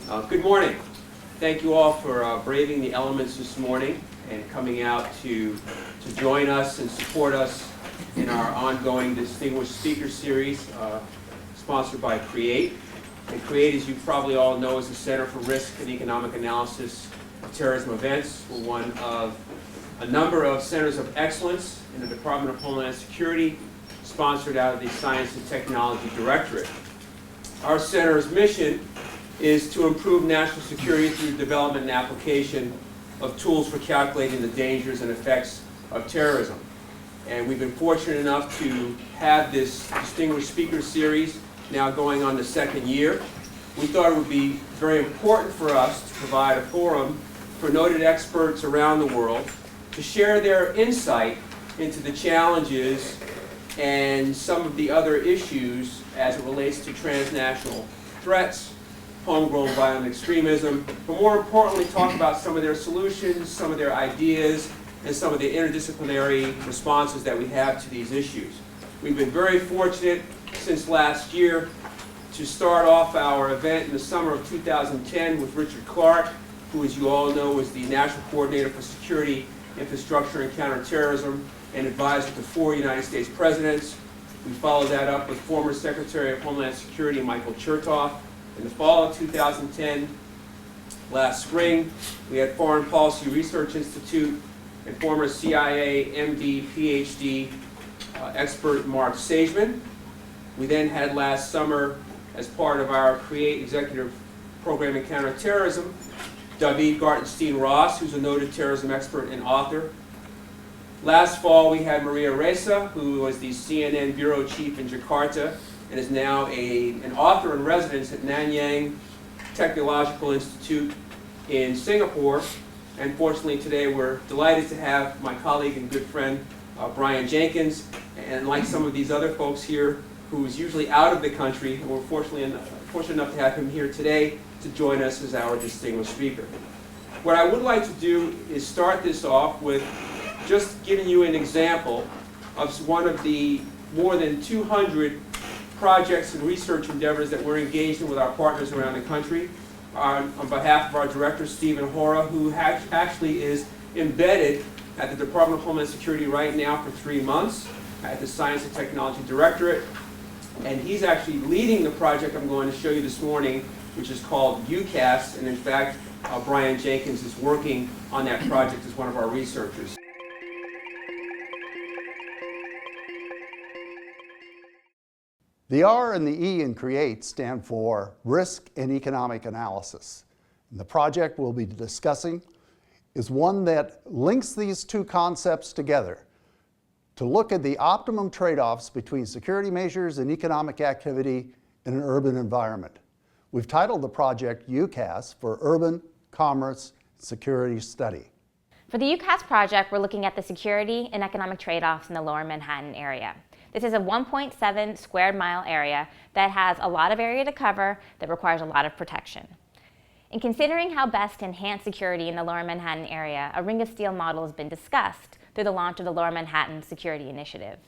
Good morning. Thank you all for braving the elements this morning and coming out to join us and support us in our ongoing Distinguished Speaker Series sponsored by CREATE. And CREATE, as you probably all know, is the Center for Risk and Economic Analysis of Terrorism Events. We're one of a number of centers of excellence in the Department of Homeland Security, sponsored out of the Science and Technology Directorate. Our center's mission is to improve national security through development and application of tools for calculating the dangers and effects of terrorism. And we've been fortunate enough to have this Distinguished Speaker Series now going on the second year. We thought it would be very important for us to provide a forum for noted experts around the world to share their insight into the challenges and some of the other issues as it relates to transnational threats, homegrown violent extremism, but more importantly, talk about some of their solutions, some of their ideas, and some of the interdisciplinary responses that we have to these issues. We've been very fortunate since last year to start off our event in the summer of 2010 with Richard Clark, who, as you all know, is the National Coordinator for Security, Infrastructure, and Counterterrorism, and advisor to 4 United States presidents. We followed that up with former Secretary of Homeland Security Michael Chertoff. In the fall of 2010, last spring, we had Foreign Policy Research Institute and former CIA MD, PhD expert Mark Sageman. We then had last summer, as part of our CREATE Executive Program in Counterterrorism, David Gartenstein-Ross, who's a noted terrorism expert and author. Last fall, we had Maria Ressa, who was the CNN Bureau Chief in Jakarta and is now an author in residence at Nanyang Technological Institute in Singapore. And fortunately, today we're delighted to have my colleague and good friend, Brian Jenkins. And like some of these other folks here, who is usually out of the country, and we're fortunate enough to have him here today to join us as our distinguished speaker. What I would like to do is start this off with just giving you an example of one of the more than 200 projects and research endeavors that we're engaged in with our partners around the country. On behalf of our director, Stephen Hora, who actually is embedded at the Department of Homeland Security right now for 3 months at the Science and Technology Directorate. And he's actually leading the project I'm going to show you this morning, which is called Youcast. And in fact, Brian Jenkins is working on that project as one of our researchers. The R and the E in CREATE stand for Risk and Economic Analysis. And the project we'll be discussing is one that links these two concepts together to look at the optimum trade-offs between security measures and economic activity in an urban environment. We've titled the project Youcast for Urban Commerce Security Study. For the Youcast project, we're looking at the security and economic trade-offs in the lower Manhattan area. This is a 1.7 square mile area that has a lot of area to cover that requires a lot of protection. In considering how best to enhance security in the lower Manhattan area, a Ring of Steel model has been discussed through the launch of the Lower Manhattan Security Initiative.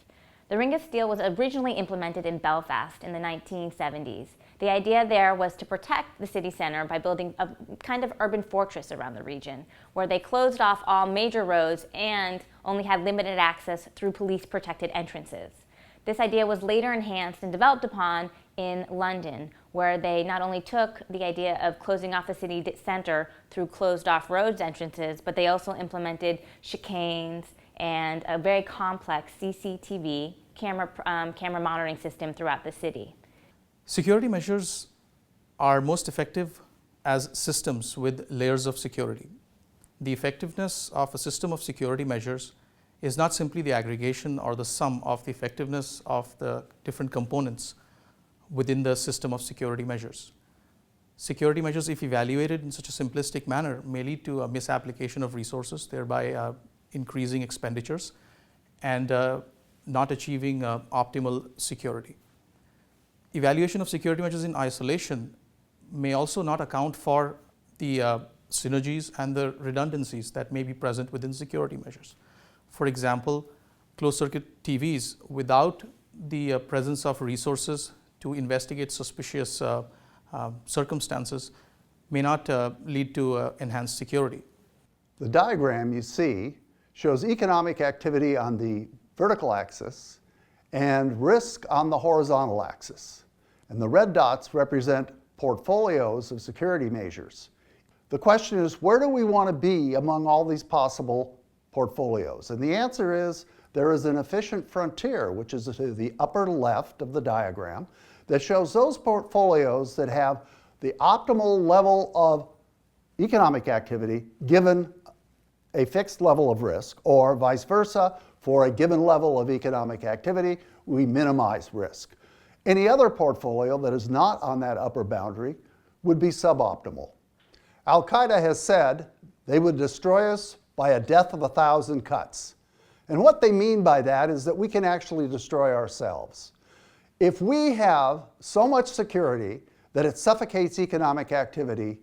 The Ring of Steel was originally implemented in Belfast in the 1970s. The idea there was to protect the city center by building a kind of urban fortress around the region, where they closed off all major roads and only had limited access through police-protected entrances. This idea was later enhanced and developed upon in London, where they not only took the idea of closing off the city center through closed-off roads entrances, but they also implemented chicanes and a very complex CCTV camera monitoring system throughout the city. Security measures are most effective as systems with layers of security. The effectiveness of a system of security measures is not simply the aggregation or the sum of the effectiveness of the different components within the system of security measures. Security measures, if evaluated in such a simplistic manner, may lead to a misapplication of resources, thereby increasing expenditures and not achieving optimal security. Evaluation of security measures in isolation may also not account for the synergies and the redundancies that may be present within security measures. For example, closed-circuit TVs without the presence of resources to investigate suspicious circumstances may not lead to enhanced security. The diagram you see shows economic activity on the vertical axis and risk on the horizontal axis. And the red dots represent portfolios of security measures. The question is, where do we want to be among all these possible portfolios? And the answer is, there is an efficient frontier, which is to the upper left of the diagram, that shows those portfolios that have the optimal level of economic activity given a fixed level of risk, or vice versa, for a given level of economic activity, we minimize risk. Any other portfolio that is not on that upper boundary would be suboptimal. Al-Qaeda has said they would destroy us by a death of 1,000 cuts. And what they mean by that is that we can actually destroy ourselves. If we have so much security that it suffocates economic activity,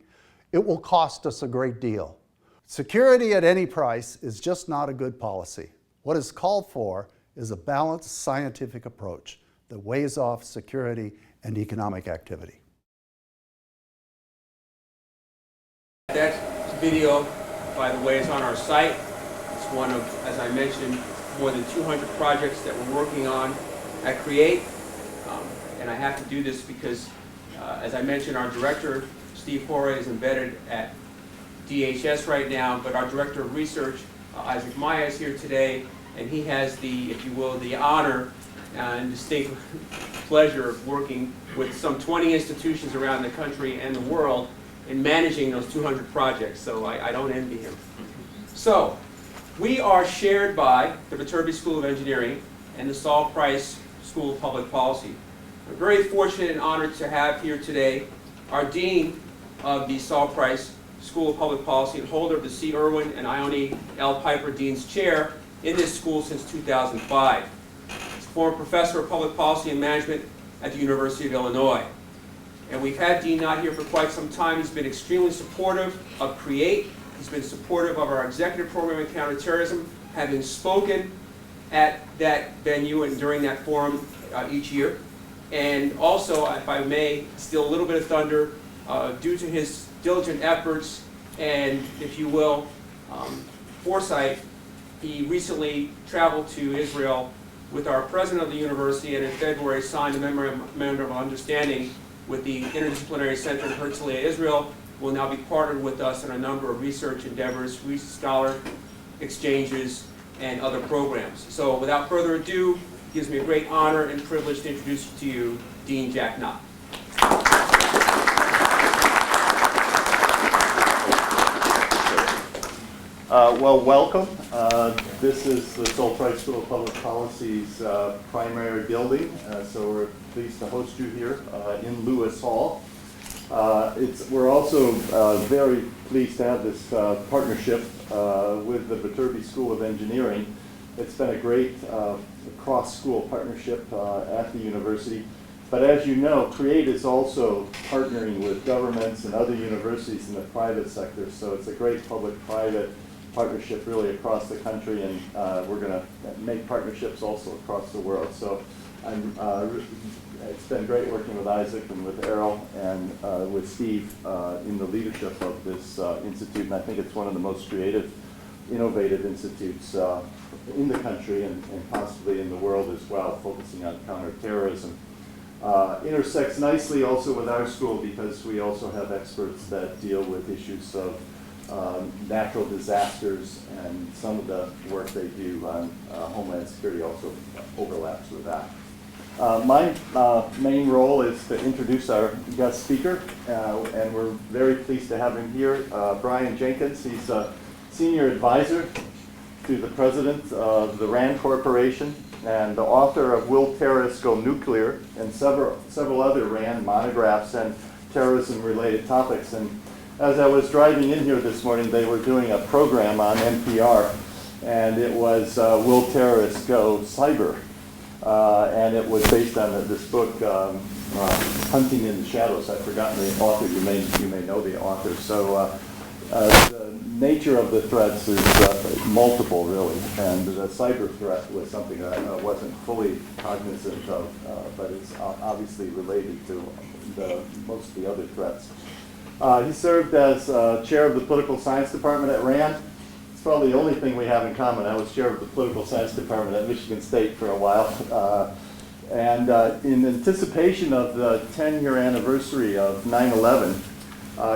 it will cost us a great deal. Security at any price is just not a good policy. What is called for is a balanced scientific approach that weighs off security and economic activity. That video, by the way, is on our site. It's one of, as I mentioned, more than 200 projects that we're working on at Create. And I have to do this because, as I mentioned, our director, Steve Hoare, is embedded at DHS right now, but our director of research, Isaac Maya, is here today, and he has the, if you will, the honor and distinct pleasure of working with some 20 institutions around the country and the world in managing those 200 projects, so I don't envy him. So, we are shared by the Viterbi School of Engineering and the Saul Price School of Public Policy. We're very fortunate and honored to have here today our Dean of the Saul Price School of Public Policy and holder of the C. Irwin and Ione L. Piper Dean's Chair in this school since 2005. He's a former professor of public policy and management at the University of Illinois. And we've had Dean not here for quite some time. He's been extremely supportive of Create. He's been supportive of our executive program in counterterrorism, having spoken at that venue and during that forum each year. And also, if I may steal a little bit of thunder, due to his diligent efforts and, if you will, foresight, he recently traveled to Israel with our president of the university, and in February signed a memorandum of understanding with the Interdisciplinary Center in Herzliya, Israel. Will now be partnered with us in a number of research endeavors, scholar exchanges, and other programs. So without further ado, it gives me a great honor and privilege to introduce to you Dean Jack Knott. Well, welcome. This is the Saul Price School of Public Policy's primary building, so we're pleased to host you here in Lewis Hall. We're also very pleased to have this partnership with the Viterbi School of Engineering. It's been a great cross-school partnership at the university. But as you know, Create is also partnering with governments and other universities in the private sector, so it's a great public-private partnership really across the country, and we're going to make partnerships also across the world. So it's been great working with Isaac and with Errol and with Steve in the leadership of this institute, and I think it's one of the most creative, innovative institutes in the country and possibly in the world as well, focusing on counterterrorism. Intersects nicely also with our school because we also have experts that deal with issues of natural disasters, and some of the work they do on Homeland Security also overlaps with that. My main role is to introduce our guest speaker, and we're very pleased to have him here, Brian Jenkins. He's a senior advisor to the president of the RAND Corporation and the author of Will Terrorists Go Nuclear and several other RAND monographs and terrorism-related topics. And as I was driving in here this morning, they were doing a program on NPR, and it was Will Terrorists Go Cyber? And it was based on this book, Hunting in the Shadows. I've forgotten the author. You may know the author. So the nature of the threats is multiple, really, and the cyber threat was something that I wasn't fully cognizant of, but it's obviously related to most of the other threats. He served as chair of the political science department at RAND. It's probably the only thing we have in common. I was chair of the political science department at Michigan State for a while. And in anticipation of the 10-year anniversary of 9/11,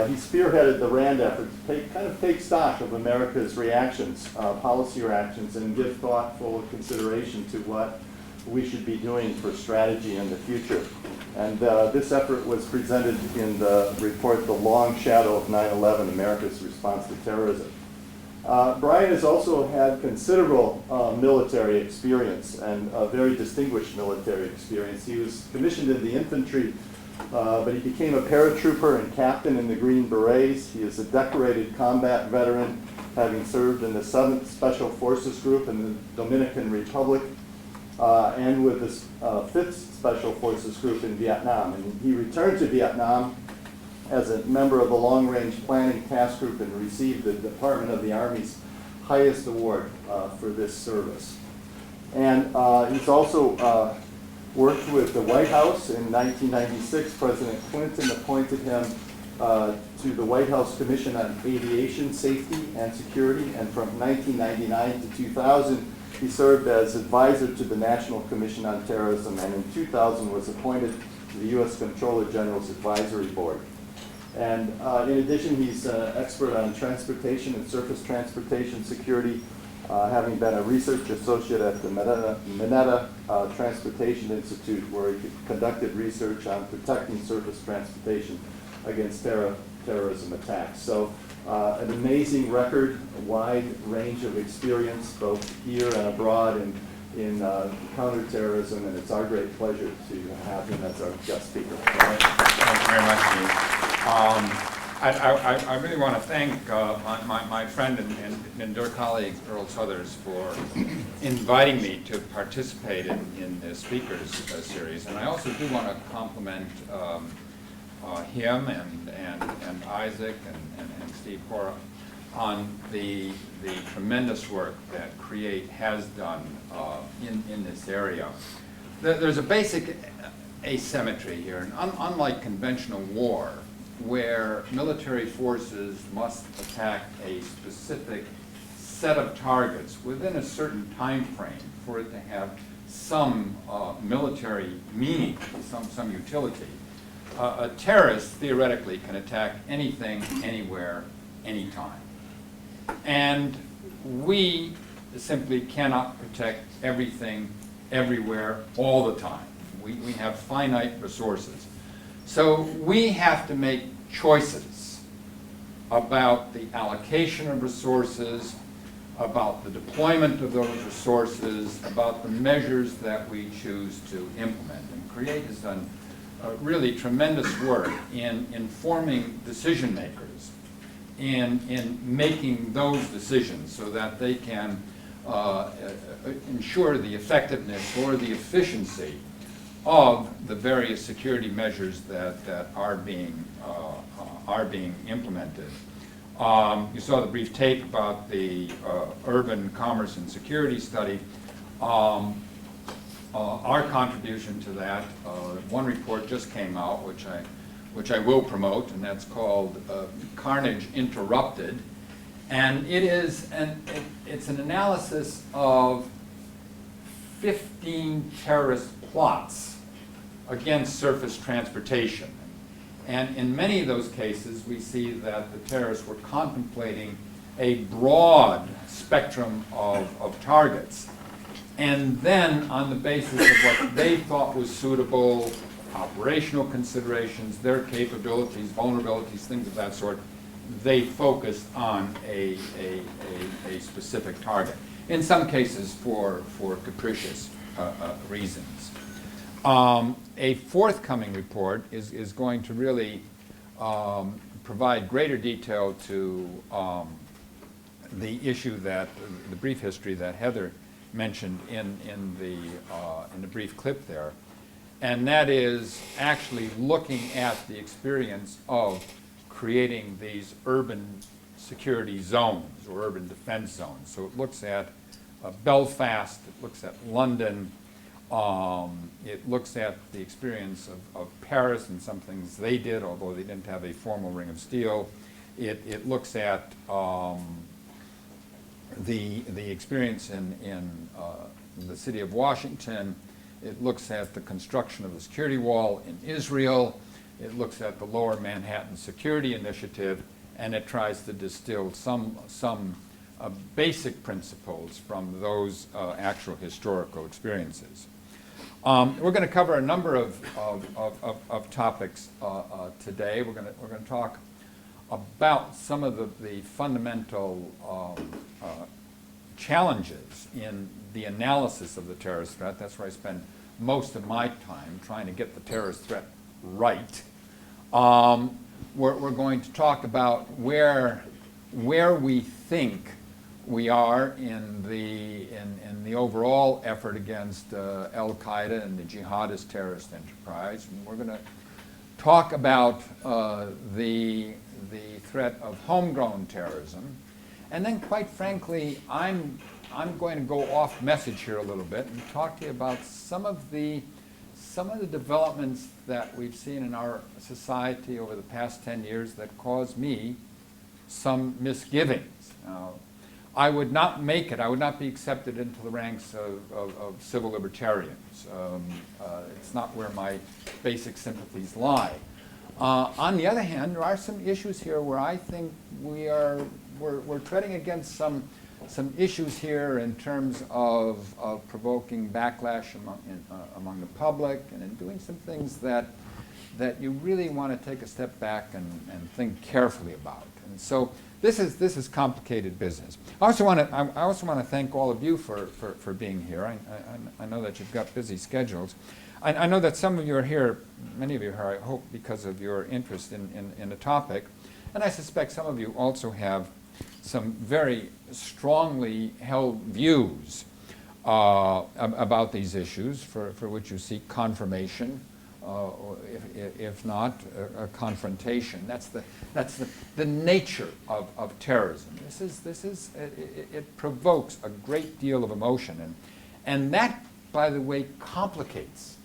he spearheaded the RAND effort to take stock of America's reactions, policy reactions, and give thoughtful consideration to what we should be doing for strategy in the future. And this effort was presented in the report, The Long Shadow of 9/11, America's Response to Terrorism. Brian has also had considerable military experience, and a very distinguished military experience. He was commissioned in the infantry, but he became a paratrooper and captain in the Green Berets. He is a decorated combat veteran, having served in the 7th Special Forces Group in the Dominican Republic, and with the 5th Special Forces Group in Vietnam. And he returned to Vietnam as a member of the Long Range Planning Task Group and received the Department of the Army's highest award for this service. And he's also worked with the White House. In 1996, President Clinton appointed him to the White House Commission on Aviation Safety and Security, and from 1999 to 2000, he served as advisor to the National Commission on Terrorism, and in 2000 was appointed to the U.S. Comptroller General's Advisory Board. And in addition, he's an expert on transportation and surface transportation security, having been a research associate at the Mineta Transportation Institute, where he conducted research on protecting surface transportation against terrorism attacks. So an amazing record, a wide range of experience, both here and abroad in counterterrorism, and it's our great pleasure to have him as our guest speaker. Thank you very much, Dean. I really want to thank my friend and dear colleague Earl Southers for inviting me to participate in the speakers series, and I also do want to compliment him and Isaac and Steve Cora on the tremendous work that CREATE has done in this area. There's a basic asymmetry here, and unlike conventional war, where military forces must attack a specific set of targets within a certain time frame for it to have some military meaning, some utility. A terrorist theoretically can attack anything, anywhere, anytime. And we simply cannot protect everything, everywhere, all the time. We have finite resources. So we have to make choices about the allocation of resources, about the deployment of those resources, about the measures that we choose to implement. And CREATE has done really tremendous work in informing decision makers, in making those decisions so that they can ensure the effectiveness or the efficiency of the various security measures that are being implemented. You saw the brief tape about the urban commerce and security study. Our contribution to that, one report just came out, which I will promote, and that's called Carnage Interrupted, and it's an analysis of 15 terrorist plots against surface transportation. And in many of those cases, we see that the terrorists were contemplating a broad spectrum of targets. And then, on the basis of what they thought was suitable, operational considerations, their capabilities, vulnerabilities, things of that sort, they focused on a specific target. In some cases, for capricious reasons. A forthcoming report is going to really provide greater detail to the issue that, the brief history that Heather mentioned in the brief clip there, and that is actually looking at the experience of creating these urban security zones or urban defense zones. So it looks at Belfast, it looks at London, It looks at the experience of Paris and some things they did, although they didn't have a formal ring of steel. It looks at the experience in the city of Washington. It looks at the construction of the security wall in Israel. It looks at the Lower Manhattan Security Initiative, and it tries to distill some basic principles from those actual historical experiences. We're going to cover a number of topics today. We're going to talk about some of the fundamental challenges in the analysis of the terrorist threat. That's where I spend most of my time, trying to get the terrorist threat right. We're going to talk about where we think we are in the overall effort against Al-Qaeda and the jihadist terrorist enterprise. And we're going to talk about the threat of homegrown terrorism. And then, quite frankly, I'm going to go off message here a little bit and talk to you about some of the developments that we've seen in our society over the past 10 years that cause me some misgivings. I would not make it, I would not be accepted into the ranks of civil libertarians. It's not where my basic sympathies lie. On the other hand, there are some issues here where I think we're treading against some issues here in terms of provoking backlash among the public, and in doing some things that you really want to take a step back and think carefully about. And so this is complicated business. I also want to thank all of you for being here. I know that you've got busy schedules. I know that some of you are here, many of you are here, I hope, because of your interest in the topic. And I suspect some of you also have some very strongly held views about these issues for which you seek confirmation, or if not, a confrontation. That's the nature of terrorism. It provokes a great deal of emotion, and that, by the way, complicates.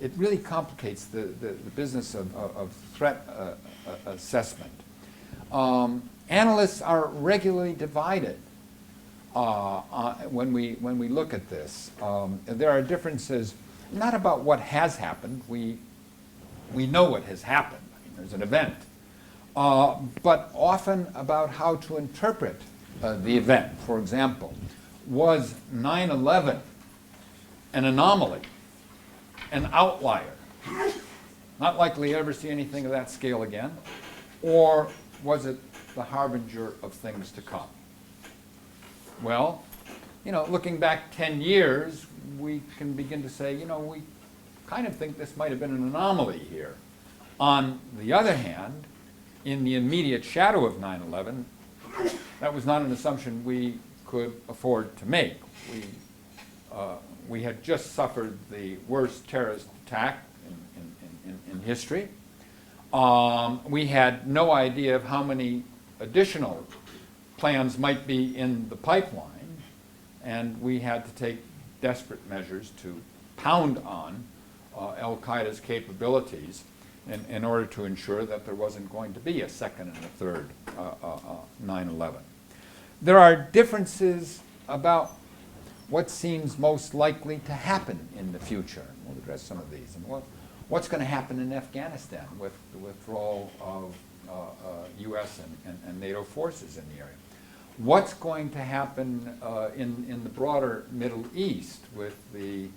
It really complicates the business of threat assessment. Analysts are regularly divided when we look at this. There are differences, not about what has happened. We know what has happened. I mean, there's an event. But often about how to interpret the event. For example, was 9/11 an anomaly, an outlier, not likely to ever see anything of that scale again, or was it the harbinger of things to come? Well, looking back 10 years, we can begin to say, we kind of think this might have been an anomaly here. On the other hand, in the immediate shadow of 9/11, that was not an assumption we could afford to make. We had just suffered the worst terrorist attack in history. We had no idea of how many additional plans might be in the pipeline, and we had to take desperate measures to pound on Al-Qaeda's capabilities in order to ensure that there wasn't going to be a second and a third 9/11. There are differences about what seems most likely to happen in the future. We'll address some of these. And what's going to happen in Afghanistan with the withdrawal of U.S. and NATO forces in the area? What's going to happen in the broader Middle East with the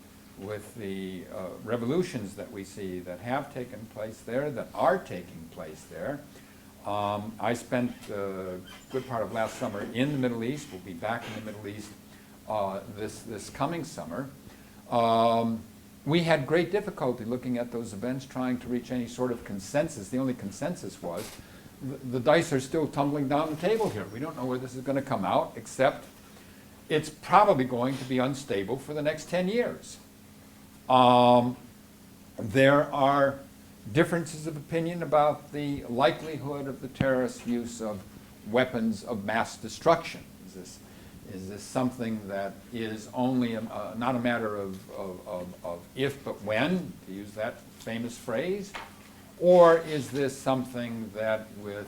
revolutions that we see that have taken place there, that are taking place there? I spent a good part of last summer in the Middle East. We'll be back in the Middle East this coming summer. We had great difficulty looking at those events, trying to reach any sort of consensus. The only consensus was the dice are still tumbling down the table here. We don't know where this is going to come out, except it's probably going to be unstable for the next 10 years. There are differences of opinion about the likelihood of the terrorist use of weapons of mass destruction. Is this something that is only not a matter of if but when, to use that famous phrase? Or is this something that with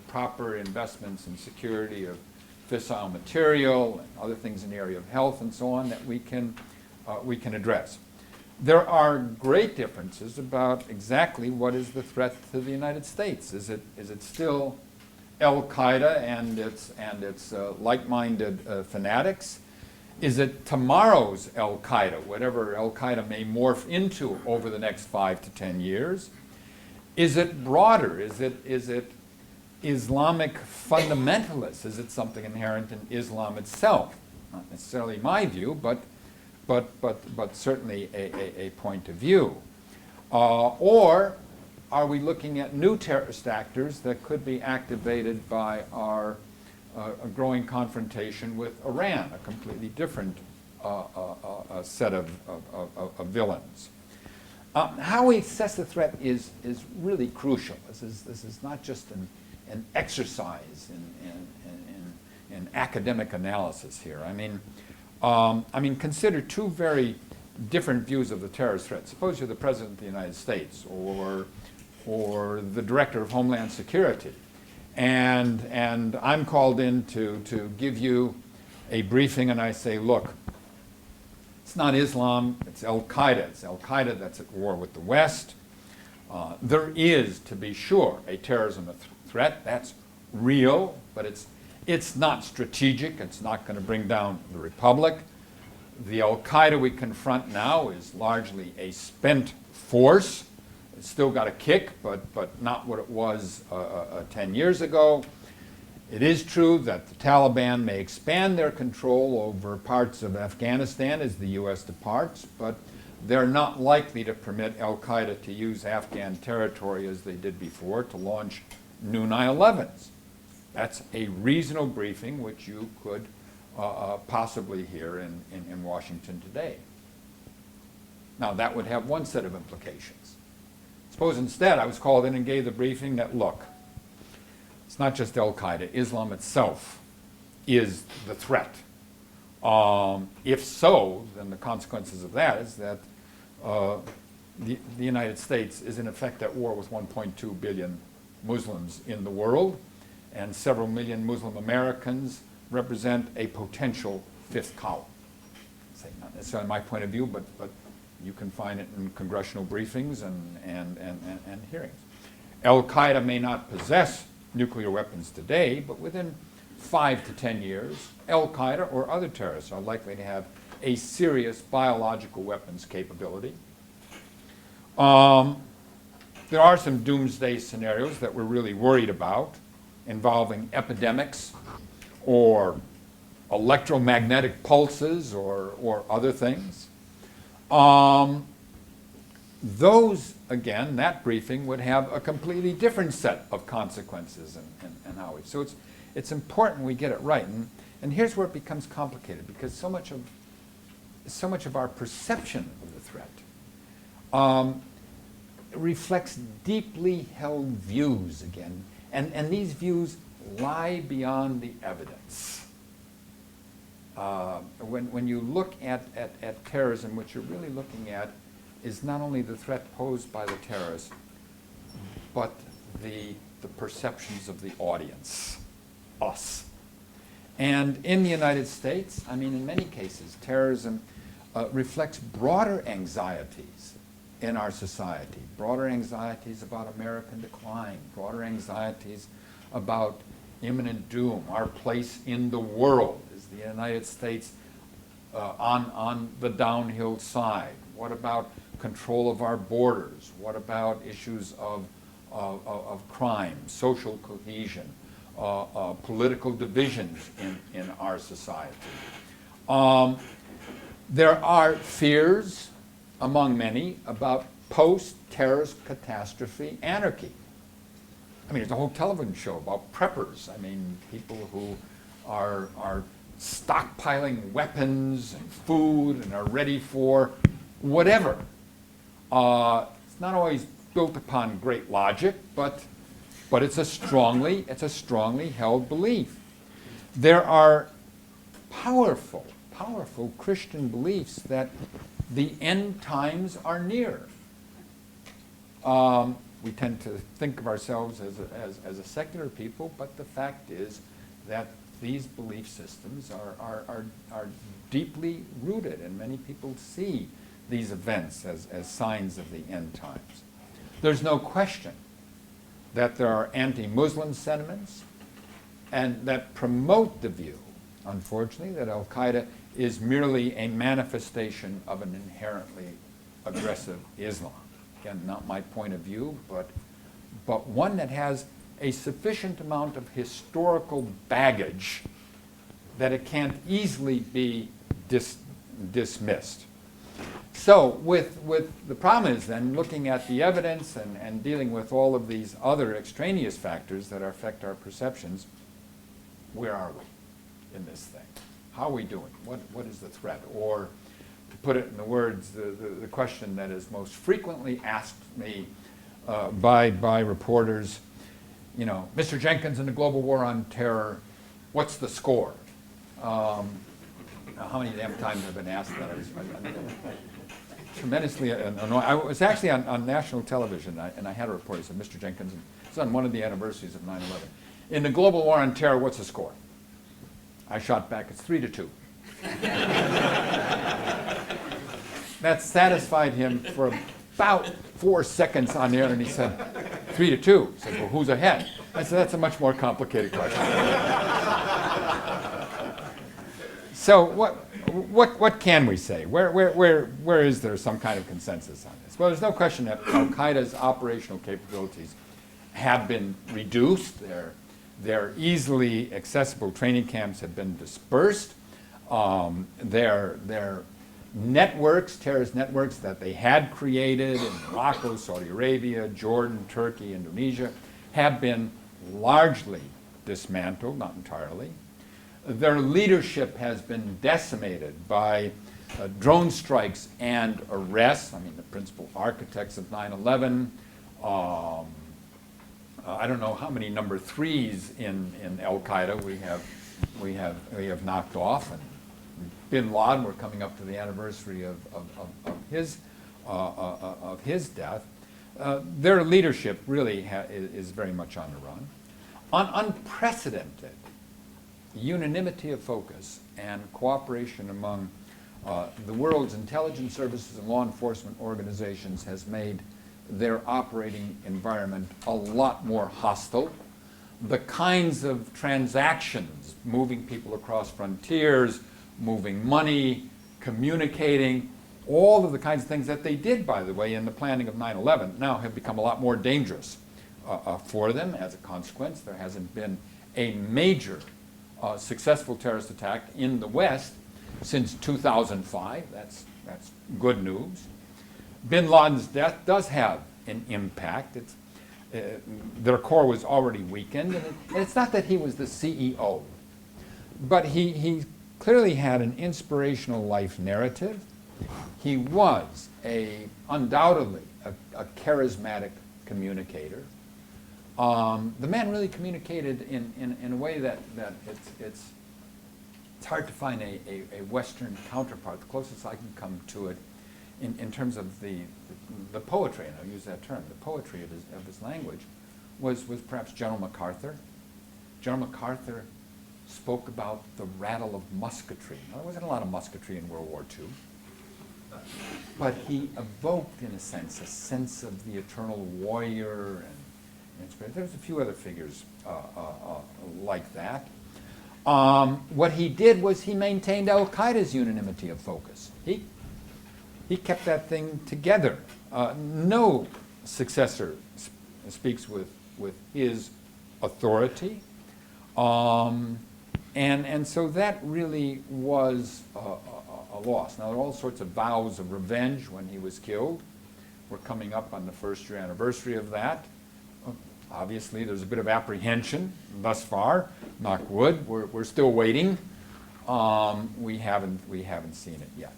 proper investments in security of fissile material and other things in the area of health and so on that we can address? There are great differences about exactly what is the threat to the United States. Is it still Al-Qaeda and its like-minded fanatics? Is it tomorrow's Al-Qaeda, whatever Al-Qaeda may morph into over the next 5 to 10 years? Is it broader? Is it Islamic fundamentalists? Is it something inherent in Islam itself? Not necessarily my view, but certainly a point of view. Or are we looking at new terrorist actors that could be activated by our growing confrontation with Iran, a completely different set of villains? How we assess the threat is really crucial. This is not just an exercise in academic analysis here. I mean, consider two very different views of the terrorist threat. Suppose you're the President of the United States or the Director of Homeland Security, and I'm called in to give you a briefing, and I say, look, it's not Islam, it's Al-Qaeda. It's Al-Qaeda that's at war with the West. There is, to be sure, a terrorism threat. That's real, but it's not strategic. It's not going to bring down the Republic. The Al-Qaeda we confront now is largely a spent force. It's still got a kick, but not what it was 10 years ago. It is true that the Taliban may expand their control over parts of Afghanistan as the U.S. departs, but they're not likely to permit Al-Qaeda to use Afghan territory as they did before to launch new 9/11s. That's a reasonable briefing which you could possibly hear in Washington today. Now, that would have one set of implications. Suppose instead I was called in and gave the briefing that, look, it's not just Al-Qaeda. Islam itself is the threat. If so, then the consequences of that is that the United States is in effect at war with 1.2 billion Muslims in the world, and several million Muslim Americans represent a potential fifth column. Not necessarily my point of view, but you can find it in congressional briefings and hearings. Al-Qaeda may not possess nuclear weapons today, but within 5 to 10 years, Al-Qaeda or other terrorists are likely to have a serious biological weapons capability. There are some doomsday scenarios that we're really worried about, involving epidemics or electromagnetic pulses or other things. Those, again, that briefing would have a completely different set of consequences and how we. So it's important we get it right. And here's where it becomes complicated, because so much of our perception of the threat reflects deeply held views again. And these views lie beyond the evidence. When you look at terrorism, what you're really looking at is not only the threat posed by the terrorists, but the perceptions of the audience, us. And in the United States, I mean, in many cases, terrorism reflects broader anxieties in our society, broader anxieties about American decline, broader anxieties about imminent doom, our place in the world. Is the United States on the downhill side? What about control of our borders? What about issues of crime, social cohesion, political divisions in our society? There are fears among many about post-terrorist catastrophe anarchy. I mean, there's a whole television show about preppers. I mean, people who are stockpiling weapons and food and are ready for whatever. It's not always built upon great logic, but it's a strongly held belief. There are powerful, powerful Christian beliefs that the end times are near. We tend to think of ourselves as a secular people, but the fact is that these belief systems are deeply rooted, and many people see these events as signs of the end times. There's no question that there are anti-Muslim sentiments and that promote the view, unfortunately, that al-Qaeda is merely a manifestation of an inherently aggressive Islam. Again, not my point of view, but one that has a sufficient amount of historical baggage that it can't easily be dismissed. So with the problem is then looking at the evidence and dealing with all of these other extraneous factors that affect our perceptions, where are we in this thing? How are we doing? What is the threat? Or to put it in the words, the question that is most frequently asked me by reporters, you know, Mr. Jenkins, in the global war on terror, what's the score? How many damn times have been asked that? I was tremendously annoyed. I was actually on national television, and I had a reporter who said, Mr. Jenkins, it's on one of the anniversaries of 9/11. In the global war on terror, what's the score? I shot back, it's 3-2. That satisfied him for about 4 seconds on the air, and he said, 3-2. He said, well, who's ahead? I said, that's a much more complicated question. So what can we say? Where is there some kind of consensus on this? Well, there's no question that al-Qaeda's operational capabilities have been reduced. Their easily accessible training camps have been dispersed. Their networks, terrorist networks that they had created in Morocco, Saudi Arabia, Jordan, Turkey, Indonesia, have been largely dismantled, not entirely. Their leadership has been decimated by drone strikes and arrests. I mean, the principal architects of 9/11. I don't know how many number threes in Al-Qaeda we have knocked off, and Bin Laden. We're coming up to the anniversary of his death. Their leadership really is very much on the run. Unprecedented unanimity of focus and cooperation among the world's intelligence services and law enforcement organizations has made their operating environment a lot more hostile. The kinds of transactions, moving people across frontiers, moving money, communicating, all of the kinds of things that they did, by the way, in the planning of 9/11 now have become a lot more dangerous for them. As a consequence, there hasn't been a major successful terrorist attack in the West since 2005. That's good news. Bin Laden's death does have an impact. Their core was already weakened, and it's not that he was the CEO, but he clearly had an inspirational life narrative. He was undoubtedly a charismatic communicator. The man really communicated in a way that it's hard to find a Western counterpart. The closest I can come to it in terms of the poetry, and I'll use that term, the poetry of his language, was perhaps General MacArthur. General MacArthur spoke about the rattle of musketry. Now, there wasn't a lot of musketry in World War II, but he evoked, in a sense of the eternal warrior and spirit. There's a few other figures like that. What he did was he maintained al-Qaeda's unanimity of focus. He kept that thing together. No successor speaks with his authority. And so that really was a loss. Now, there are all sorts of vows of revenge when he was killed. We're coming up on the first-year anniversary of that. Obviously, there's a bit of apprehension thus far. Knock wood, we're still waiting. We haven't seen it yet.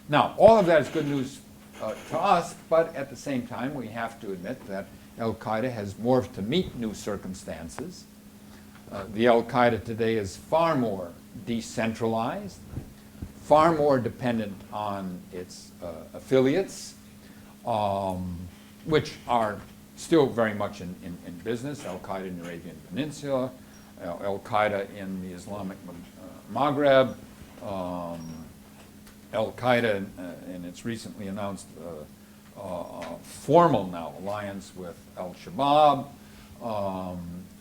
Now, all of that is good news to us, but at the same time, we have to admit that al-Qaeda has morphed to meet new circumstances. The Al-Qaeda today is far more decentralized, far more dependent on its affiliates, which are still very much in business. Al-Qaeda in the Arabian Peninsula, Al-Qaeda in the Islamic Maghreb, Al-Qaeda in its recently announced formal now alliance with Al-Shabaab,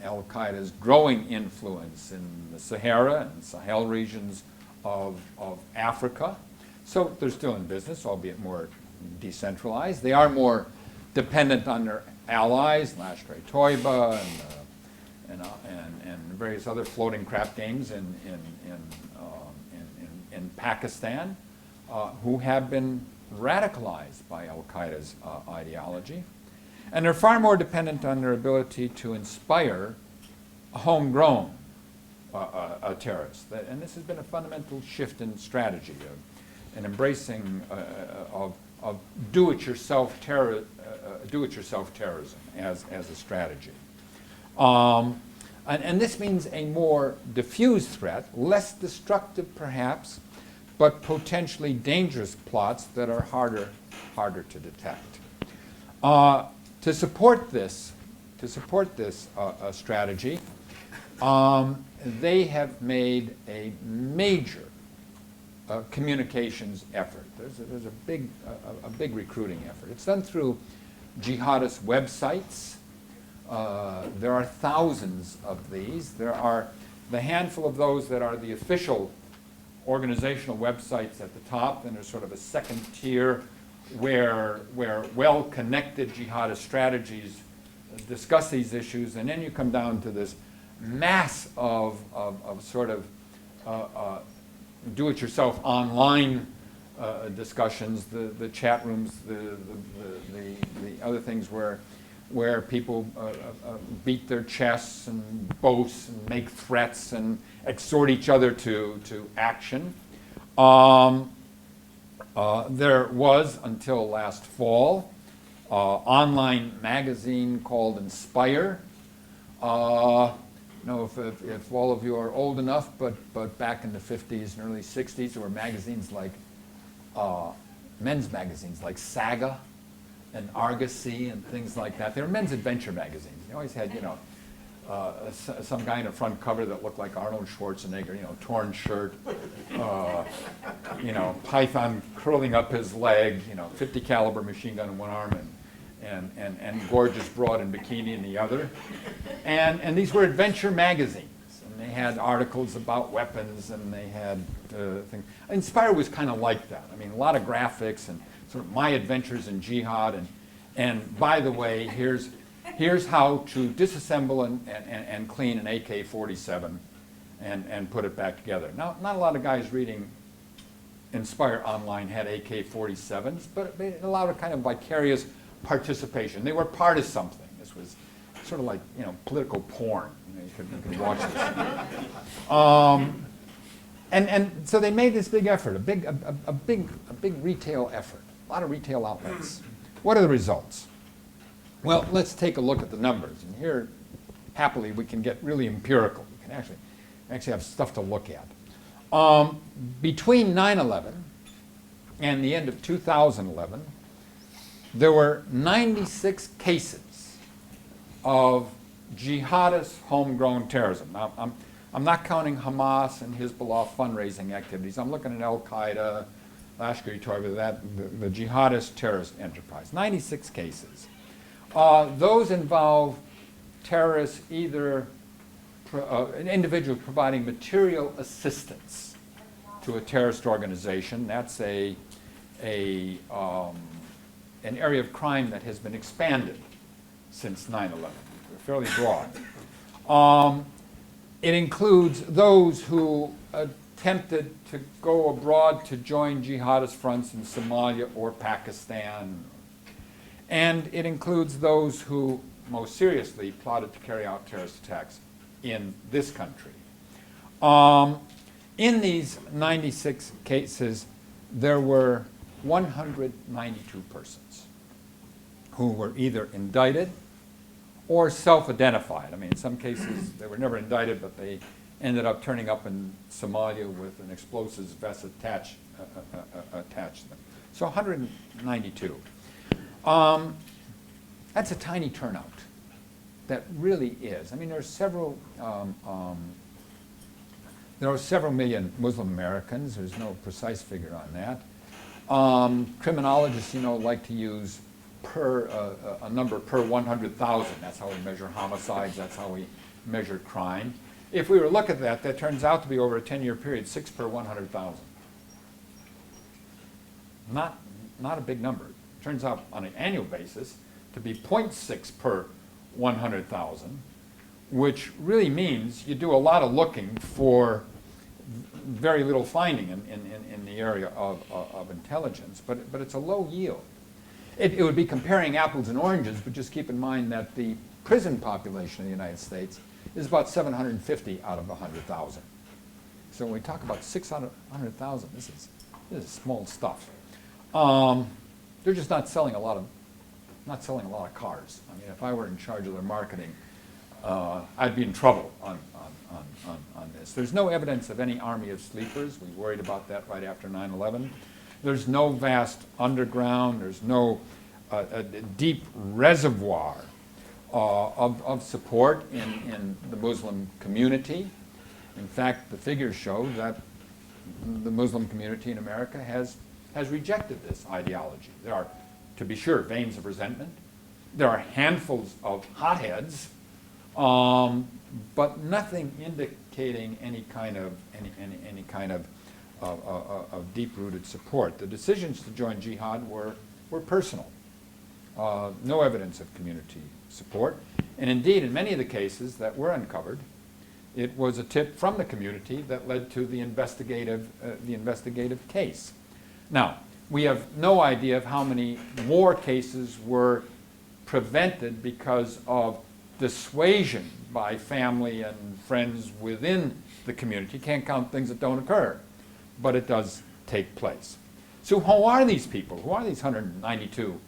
Al-Qaeda's growing influence in the Sahara and Sahel regions of Africa. So they're still in business, albeit more decentralized. They are more dependent on their allies, Lashkar-e-Toiba and various other floating crap games in Pakistan, who have been radicalized by Al-Qaeda's ideology. And they're far more dependent on their ability to inspire a homegrown terrorists. And this has been a fundamental shift in strategy, an embracing of do-it-yourself terrorism as a strategy. And this means a more diffuse threat, less destructive perhaps, but potentially dangerous plots that are harder to detect. To support this strategy, they have made a major communications effort. There's a big recruiting effort. It's done through jihadist websites. There are thousands of these. There are the handful of those that are the official organizational websites at the top, and there's sort of a second tier where well-connected jihadist strategies discuss these issues, and then you come down to this mass of sort of do-it-yourself online discussions, the chat rooms, the other things where people beat their chests and boast and make threats and exhort each other to action. There was, until last fall, online magazine called Inspire. If all of you are old enough, but back in the 50s and early 60s, there were magazines like, men's magazines like Saga and Argosy and things like that. They were men's adventure magazines. They always had, some guy in a front cover that looked like Arnold Schwarzenegger, torn shirt, python curling up his leg, 50 caliber machine gun in one arm and gorgeous broad in bikini in the other. And these were adventure magazines. And they had articles about weapons, and they had things. Inspire was kind of like that. I mean, a lot of graphics and sort of my adventures in jihad. And by the way, here's how to disassemble and clean an AK-47 and put it back together. Now, not a lot of guys reading Inspire online had AK-47s, but it allowed a kind of vicarious participation. They were part of something. This was sort of like, political porn. You could watch this. And so they made this big effort, a big retail effort, a lot of retail outlets. What are the results? Well, let's take a look at the numbers. And here, happily, we can get really empirical. We can actually have stuff to look at. Between 9/11 and the end of 2011, there were 96 cases of jihadist homegrown terrorism. Now, I'm not counting Hamas and Hezbollah fundraising activities. I'm looking at Al-Qaeda, Lashkar-e-Toiba, the jihadist terrorist enterprise. 96 cases. Those involve terrorists, either an individual providing material assistance to a terrorist organization. That's an area of crime that has been expanded since 9/11, fairly broad. It includes those who attempted to go abroad to join jihadist fronts in Somalia or Pakistan. And it includes those who most seriously plotted to carry out terrorist attacks in this country. In these 96 cases, there were 192 persons who were either indicted or self-identified. I mean, in some cases, they were never indicted, but they ended up turning up in Somalia with an explosives vest attached to them. So 192. That's a tiny turnout. That really is. I mean, there are several million Muslim Americans. There's no precise figure on that. Criminologists, like to use a number per 100,000. That's how we measure homicides. That's how we measure crime. If we were to look at that, that turns out to be over a 10-year period, 6 per 100,000. Not a big number. It turns out on an annual basis to be 0.6 per 100,000, which really means you do a lot of looking for very little finding in the area of intelligence, but it's a low yield. It would be comparing apples and oranges, but just keep in mind that the prison population of the United States is about 750 out of 100,000. So when we talk about 600,000, this is small stuff. They're just not selling a lot of cars. I mean, if I were in charge of their marketing, I'd be in trouble on this. There's no evidence of any army of sleepers. We worried about that right after 9/11. There's no vast underground. There's no a deep reservoir of support in the Muslim community. In fact, the figures show that the Muslim community in America has rejected this ideology. There are, to be sure, veins of resentment. There are handfuls of hotheads, but nothing indicating any kind of deep-rooted support. The decisions to join jihad were personal. No evidence of community support. And indeed, in many of the cases that were uncovered, it was a tip from the community that led to the investigative case. Now, we have no idea of how many more cases were prevented because of dissuasion by family and friends within the community. You can't count things that don't occur, but it does take place. So who are these people? Who are these 192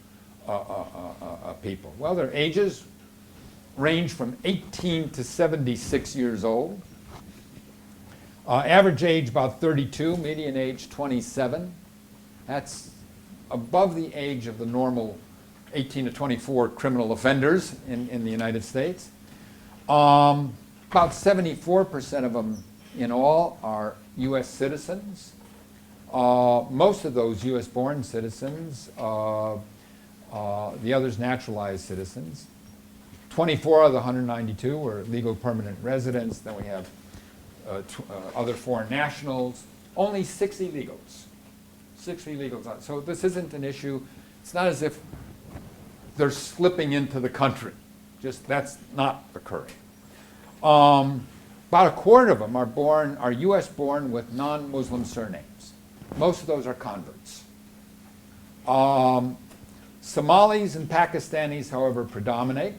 people? Well, their ages range from 18 to 76 years old. Average age about 32, median age 27. That's above the age of the normal 18 to 24 criminal offenders in the United States. About 74% of them in all are U.S. citizens. Most of those U.S.-born citizens, the others naturalized citizens. 24 of the 192 were legal permanent residents. Then we have other foreign nationals. Only 6 illegals. 6 illegals. So this isn't an issue. It's not as if they're slipping into the country. Just that's not occurring. About a quarter of them are U.S. born with non-Muslim surnames. Most of those are converts. Somalis and Pakistanis, however, predominate.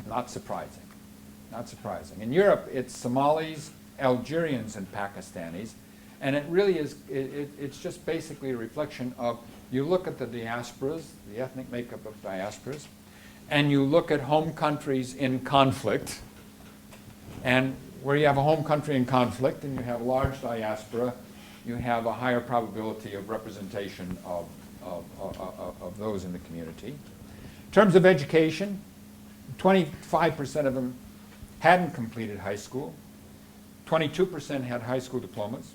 Not surprising. Not surprising. In Europe, it's Somalis, Algerians, and Pakistanis. And it really is, it's just basically a reflection of, you look at the diasporas, the ethnic makeup of diasporas, and you look at home countries in conflict, and where you have a home country in conflict and you have a large diaspora, you have a higher probability of representation of those in the community. In terms of education, 25% of them hadn't completed high school, 22% had high school diplomas,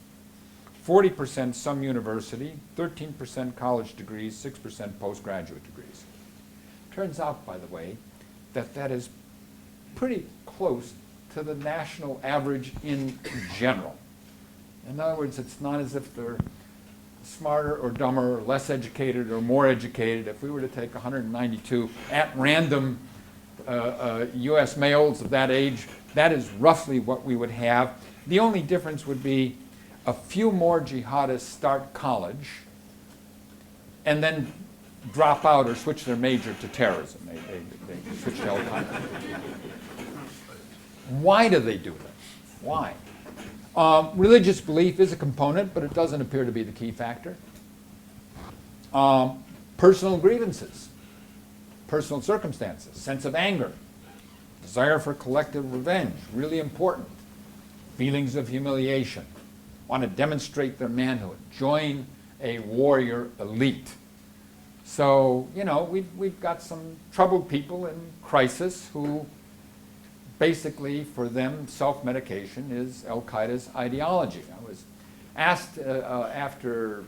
40% some university, 13% college degrees, 6% postgraduate degrees. Turns out, by the way, that is pretty close to the national average in general. In other words, it's not as if they're smarter or dumber or less educated or more educated. If we were to take 192 at random U.S. males of that age, that is roughly what we would have. The only difference would be a few more jihadists start college and then drop out or switch their major to terrorism. They switch to al-Qaeda. Why do they do that? Why? Religious belief is a component, but it doesn't appear to be the key factor. Personal grievances, personal circumstances, sense of anger, desire for collective revenge, really important. Feelings of humiliation, want to demonstrate their manhood, join a warrior elite. So, you know, we've got some troubled people in crisis who basically, for them, self-medication is Al-Qaeda's ideology. I was asked after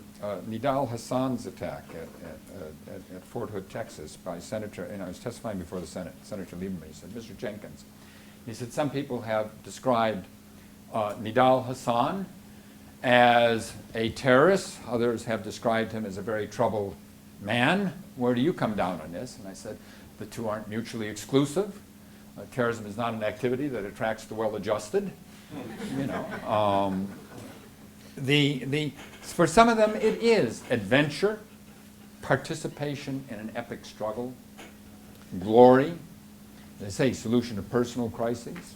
Nidal Hassan's attack at Fort Hood, Texas, by Senator, and I was testifying before the Senate, Senator Lieberman. He said, Mr. Jenkins, he said, some people have described Nidal Hassan as a terrorist. Others have described him as a very troubled man. Where do you come down on this? And I said, the two aren't mutually exclusive. Terrorism is not an activity that attracts the well-adjusted. You know, for some of them, it is adventure, participation in an epic struggle, glory. They say solution to personal crises.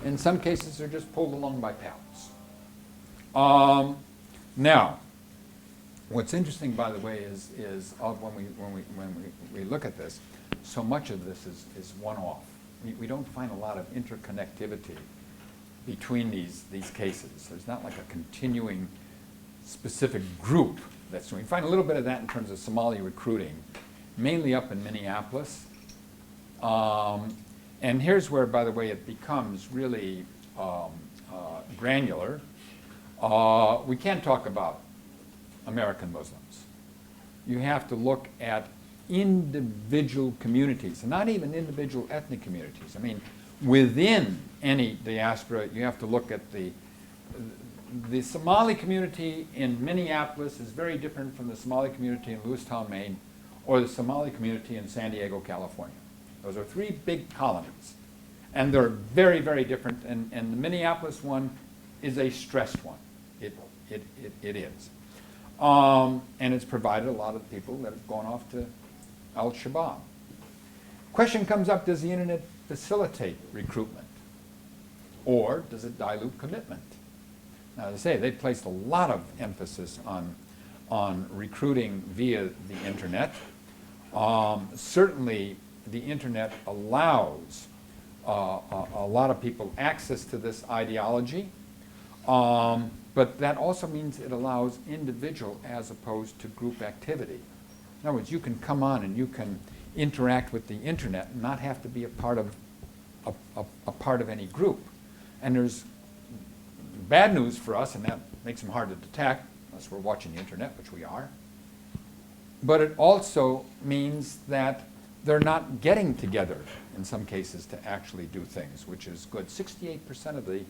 In some cases, they're just pulled along by pals. Now, what's interesting, by the way, is when we look at this, so much of this is one-off. We don't find a lot of interconnectivity between these cases. There's not like a continuing specific group that's doing. We find a little bit of that in terms of Somali recruiting, mainly up in Minneapolis. And here's where, by the way, it becomes really granular. We can't talk about American Muslims. You have to look at individual communities, and not even individual ethnic communities. I mean, within any diaspora, you have to look at the Somali community in Minneapolis is very different from the Somali community in Lewistown, Maine, or the Somali community in San Diego, California. Those are three big colonies, and they're very, very different, and the Minneapolis one is a stressed one. It is. And it's provided a lot of people that have gone off to Al-Shabaab. Question comes up, does the internet facilitate recruitment? Or does it dilute commitment? Now, as I say, they placed a lot of emphasis on recruiting via the internet. Certainly, the internet allows a lot of people access to this ideology, but that also means it allows individual as opposed to group activity. In other words, you can come on and you can interact with the internet and not have to be a part of any group. And there's bad news for us, and that makes them hard to detect unless we're watching the internet, which we are. But it also means that they're not getting together in some cases to actually do things, which is good. 68% of the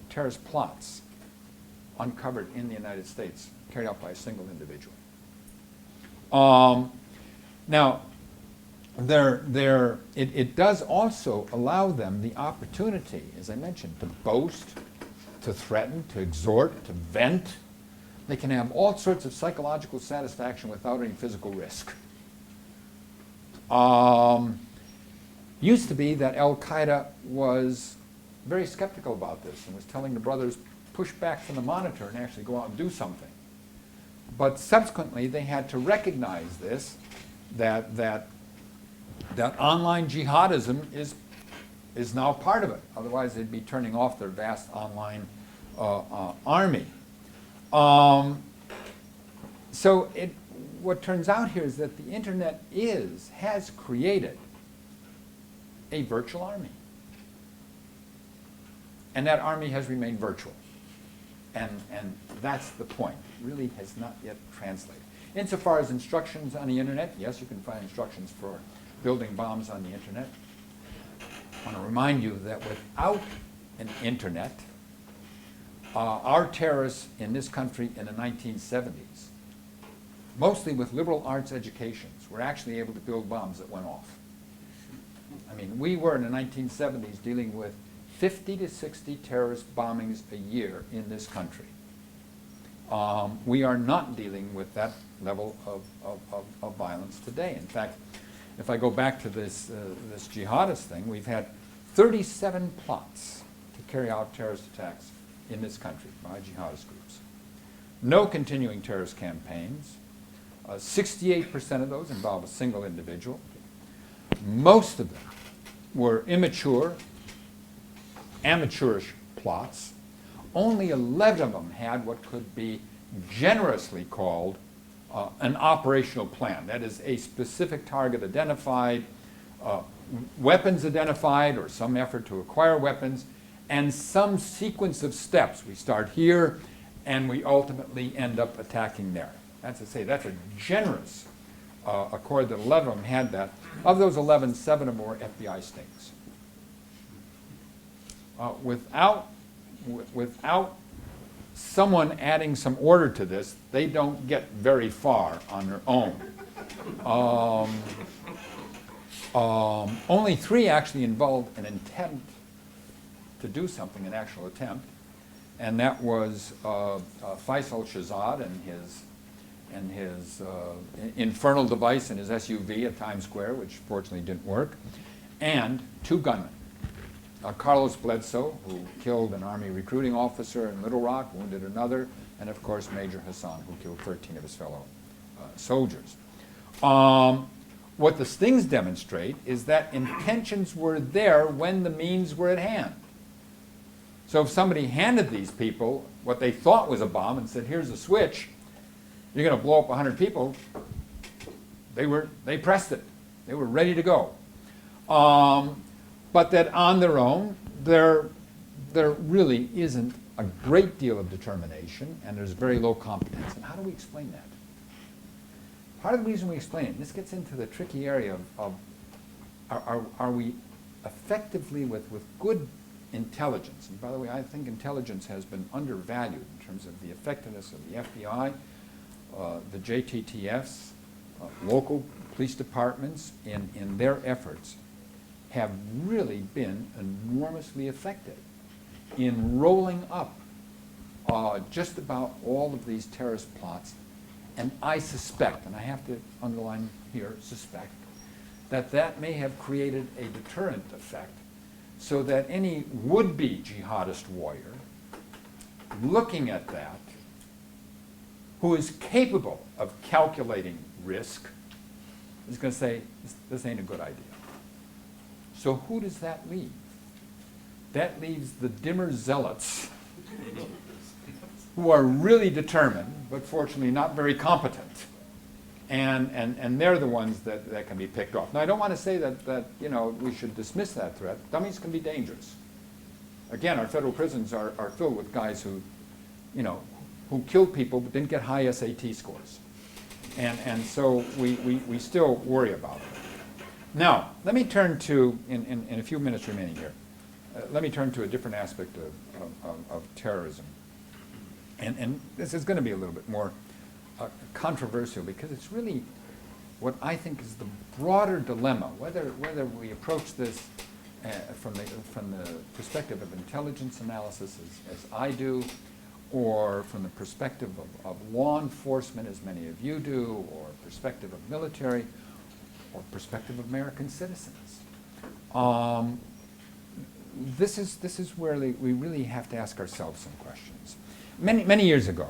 terrorist plots uncovered in the United States carried out by a single individual. Now, it does also allow them the opportunity, as I mentioned, to boast, to threaten, to exhort, to vent. They can have all sorts of psychological satisfaction without any physical risk. Used to be that Al-Qaeda was very skeptical about this and was telling the brothers, push back from the monitor and actually go out and do something. But subsequently, they had to recognize this, that online jihadism is now part of it. Otherwise, they'd be turning off their vast online army. So what turns out here is that the internet has created a virtual army. And that army has remained virtual. And that's the point. It really has not yet translated. Insofar as instructions on the internet, yes, you can find instructions for building bombs on the internet. I want to remind you that without an internet, our terrorists in this country in the 1970s, mostly with liberal arts educations, were actually able to build bombs that went off. I mean, we were in the 1970s dealing with 50 to 60 terrorist bombings a year in this country. We are not dealing with that level of violence today. In fact, if I go back to this jihadist thing, we've had 37 plots to carry out terrorist attacks in this country by jihadist groups. No continuing terrorist campaigns. 68% of those involve a single individual. Most of them, were immature, amateurish plots. Only 11 of them had what could be generously called an operational plan. That is, a specific target identified, weapons identified, or some effort to acquire weapons, and some sequence of steps. We start here, and we ultimately end up attacking there. That's to say, that's a generous accord that 11 of them had that. Of those 11, 7 of them were FBI stings. Without someone adding some order to this, they don't get very far on their own. Only 3 actually involved an attempt to do something, an actual attempt, and that was Faisal Shahzad and his infernal device in his SUV at Times Square, which fortunately didn't work, and 2 gunmen. Carlos Bledsoe, who killed an Army recruiting officer in Little Rock, wounded another, and of course Major Hassan, who killed 13 of his fellow soldiers. What the stings demonstrate is that intentions were there when the means were at hand. So if somebody handed these people what they thought was a bomb and said, here's a switch, you're going to blow up 100 people, they pressed it. They were ready to go. But that on their own, there really isn't a great deal of determination, and there's very low competence. And how do we explain that? Part of the reason we explain it, and this gets into the tricky area of are we effectively with good intelligence, and by the way, I think intelligence has been undervalued in terms of the effectiveness of the FBI, the JTTFs, local police departments in their efforts have really been enormously effective in rolling up just about all of these terrorist plots. And I suspect, and I have to underline here, suspect, that may have created a deterrent effect so that any would-be jihadist warrior looking at that, who is capable of calculating risk, is going to say, this ain't a good idea. So who does that leave? That leaves the dimmer zealots who are really determined, but fortunately not very competent. And they're the ones that can be picked off. Now, I don't want to say that we should dismiss that threat. Dummies can be dangerous. Again, our federal prisons are filled with guys who killed people but didn't get high SAT scores. And so we still worry about it. Now, let me turn to, in a few minutes remaining here, let me turn to a different aspect of terrorism. And this is going to be a little bit more controversial because it's really what I think is the broader dilemma, whether we approach this from the perspective of intelligence analysis as I do, or from the perspective of law enforcement as many of you do, or perspective of military, or perspective of American citizens. This is where we really have to ask ourselves some questions. Many years ago,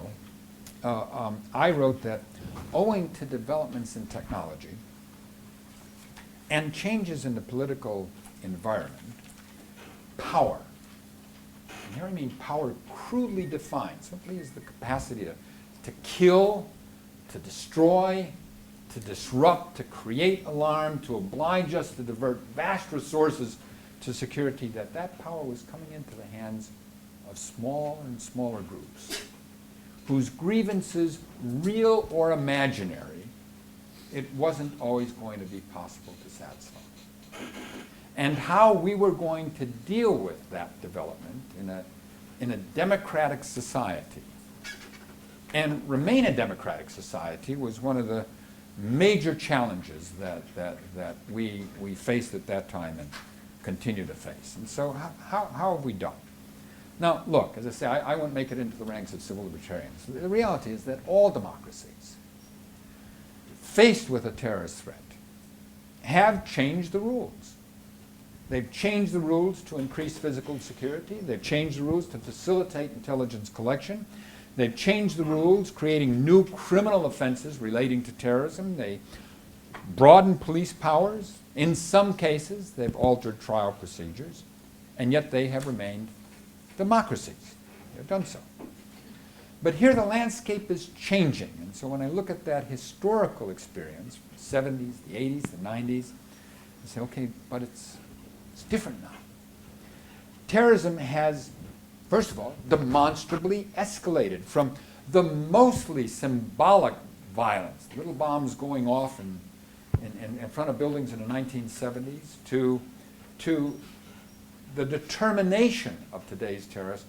I wrote that owing to developments in technology and changes in the political environment, power, and here I mean power crudely defined, simply as the capacity to kill, to destroy, to disrupt, to create alarm, to oblige us to divert vast resources to security, that power was coming into the hands of smaller and smaller groups whose grievances, real or imaginary, it wasn't always going to be possible to satisfy. And how we were going to deal with that development in a democratic society and remain a democratic society was one of the major challenges that we faced at that time and continue to face. And so how have we done? Now, look, as I say, I won't make it into the ranks of civil libertarians. The reality is that all democracies, faced with a terrorist threat, have changed the rules. They've changed the rules to increase physical security. They've changed the rules to facilitate intelligence collection. They've changed the rules, creating new criminal offenses relating to terrorism. They broadened police powers. In some cases, they've altered trial procedures, and yet they have remained democracies. They've done so. But here the landscape is changing, and so when I look at that historical experience, the 70s, the 80s, the 90s, I say, okay, but it's different now. Terrorism has, first of all, demonstrably escalated from the mostly symbolic violence, little bombs going off in front of buildings in the 1970s, to the determination of today's terrorists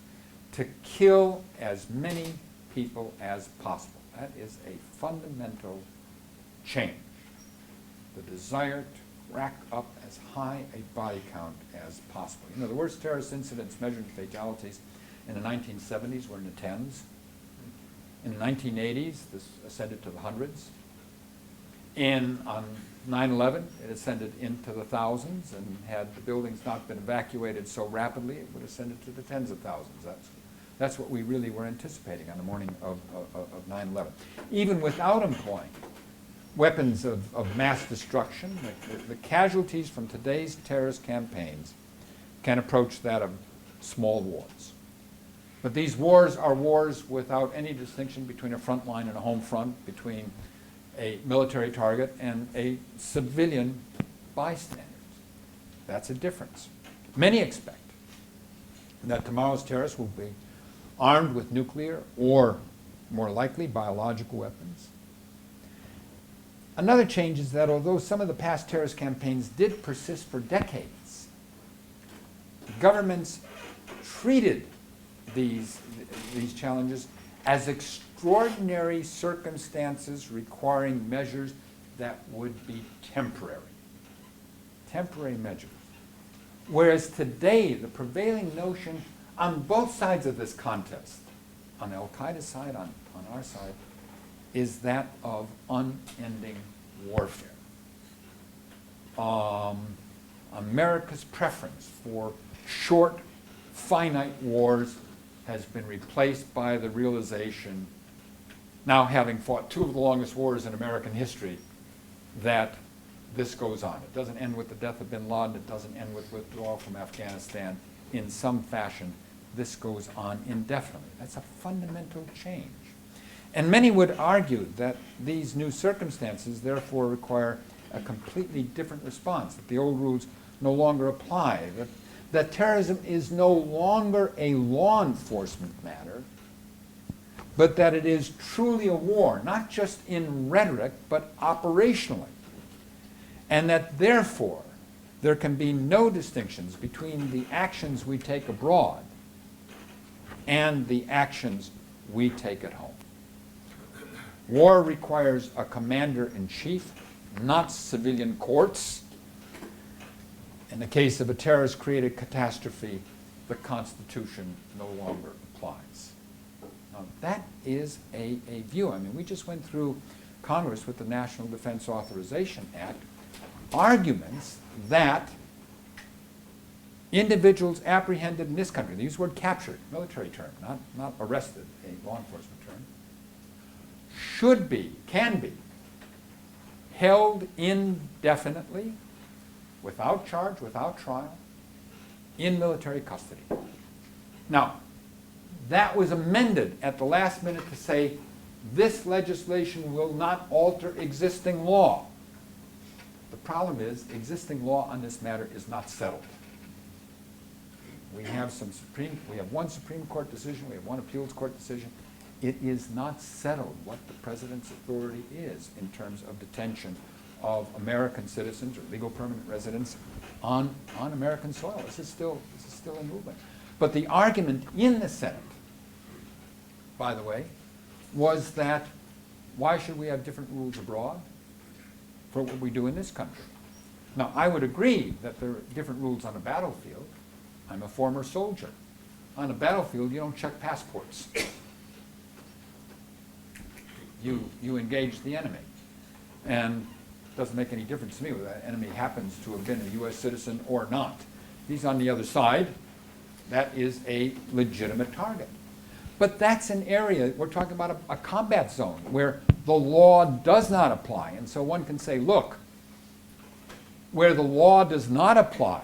to kill as many people as possible. That is a fundamental change. The desire to rack up as high a body count as possible. You know, the worst terrorist incidents measured in fatalities in the 1970s were in the tens. In the 1980s, this ascended to the hundreds. On 9/11, it ascended into the thousands, and had the buildings not been evacuated so rapidly, it would have ascended to the tens of thousands. That's what we really were anticipating on the morning of 9/11. Even without employing weapons of mass destruction, the casualties from today's terrorist campaigns can approach that of small wars. But these wars are wars without any distinction between a front line and a home front, between a military target and a civilian bystander. That's a difference. Many expect that tomorrow's terrorists will be armed with nuclear or, more likely, biological weapons. Another change is that although some of the past terrorist campaigns did persist for decades, governments treated these challenges as extraordinary circumstances requiring measures that would be temporary. Temporary measures. Whereas today, the prevailing notion on both sides of this contest, on Al-Qaeda's side, on our side, is that of unending warfare. America's preference for short, finite wars has been replaced by the realization, now having fought two of the longest wars in American history, that this goes on. It doesn't end with the death of bin Laden. It doesn't end with withdrawal from Afghanistan. In some fashion, this goes on indefinitely. That's a fundamental change. And many would argue that these new circumstances therefore require a completely different response, that the old rules no longer apply, that terrorism is no longer a law enforcement matter, but that it is truly a war, not just in rhetoric, but operationally. And that therefore, there can be no distinctions between the actions we take abroad and the actions we take at home. War requires a commander-in-chief, not civilian courts. In the case of a terrorist-created catastrophe, the Constitution no longer applies. Now, that is a view. I mean, we just went through Congress with the National Defense Authorization Act, arguments that individuals apprehended in this country, they use the word captured, military term, not arrested, a law enforcement term, should be, can be, held indefinitely, without charge, without trial, in military custody. Now, that was amended at the last minute to say this legislation will not alter existing law. The problem is existing law on this matter is not settled. We have one Supreme Court decision, we have one appeals court decision. It is not settled what the president's authority is in terms of detention of American citizens or legal permanent residents on American soil. This is still a movement. But the argument in the Senate, by the way, was that why should we have different rules abroad for what we do in this country? Now, I would agree that there are different rules on a battlefield. I'm a former soldier. On a battlefield, you don't check passports. You engage the enemy. And it doesn't make any difference to me whether that enemy happens to have been a U.S. citizen or not. He's on the other side. That is a legitimate target. But that's an area, we're talking about a combat zone where the law does not apply. And so one can say, look, where the law does not apply,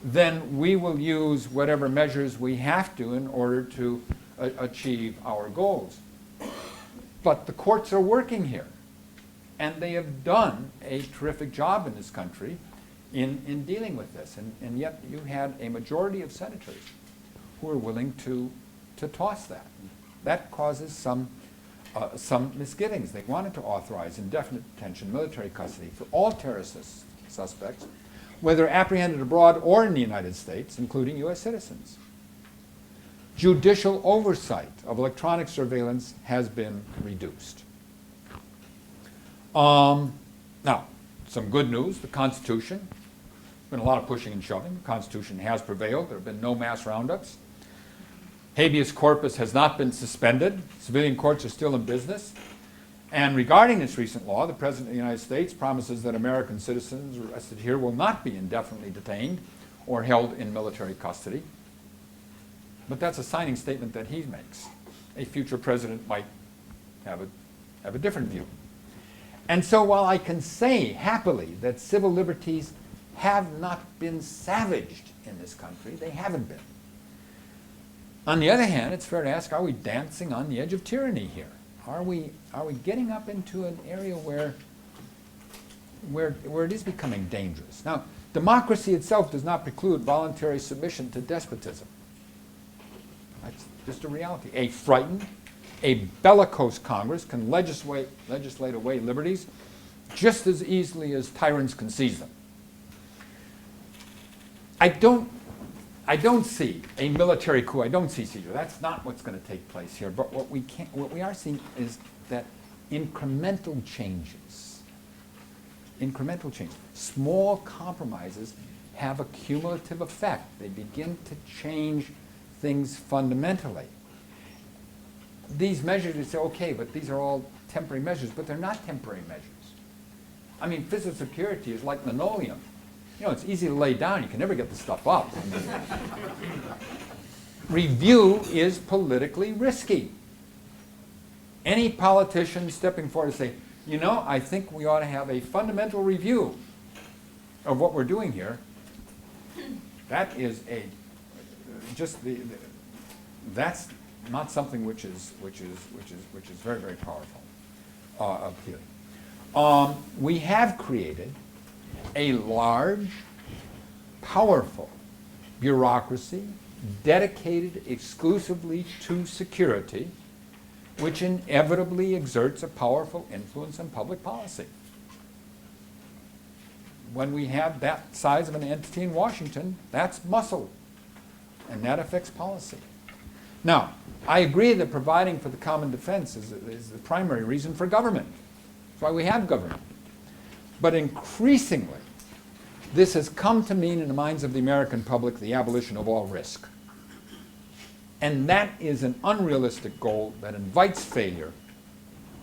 then we will use whatever measures we have to in order to achieve our goals. But the courts are working here, and they have done a terrific job in this country in dealing with this. And yet you had a majority of senators who are willing to toss that. That causes some misgivings. They wanted to authorize indefinite detention, military custody for all terrorist suspects, whether apprehended abroad or in the United States, including U.S. citizens. Judicial oversight of electronic surveillance has been reduced. Now, some good news, the Constitution. There's been a lot of pushing and shoving. The Constitution has prevailed. There have been no mass roundups. Habeas corpus has not been suspended. Civilian courts are still in business. And regarding this recent law, the President of the United States promises that American citizens arrested here will not be indefinitely detained or held in military custody. But that's a signing statement that he makes. A future president might have a different view. And so while I can say happily that civil liberties have not been savaged in this country, they haven't been. On the other hand, it's fair to ask, are we dancing on the edge of tyranny here? Are we getting up into an area where it is becoming dangerous? Now, democracy itself does not preclude voluntary submission to despotism. That's just a reality. A frightened, a bellicose Congress can legislate away liberties just as easily as tyrants can seize them. I don't see a military coup. I don't see seizure. That's not what's going to take place here. But what we are seeing is that incremental changes, small compromises have a cumulative effect. They begin to change things fundamentally. These measures, you say, okay, but these are all temporary measures, but they're not temporary measures. I mean, physical security is like linoleum. You know, it's easy to lay down. You can never get the stuff up. Review is politically risky. Any politician stepping forward and say, you know, I think we ought to have a fundamental review of what we're doing here, that is that's not something which is very, very powerful, appealing. We have created a large, powerful bureaucracy dedicated exclusively to security, which inevitably exerts a powerful influence on public policy. When we have that size of an entity in Washington, that's muscle, and that affects policy. Now, I agree that providing for the common defense is the primary reason for government. That's why we have government. But increasingly, this has come to mean in the minds of the American public the abolition of all risk. And that is an unrealistic goal that invites failure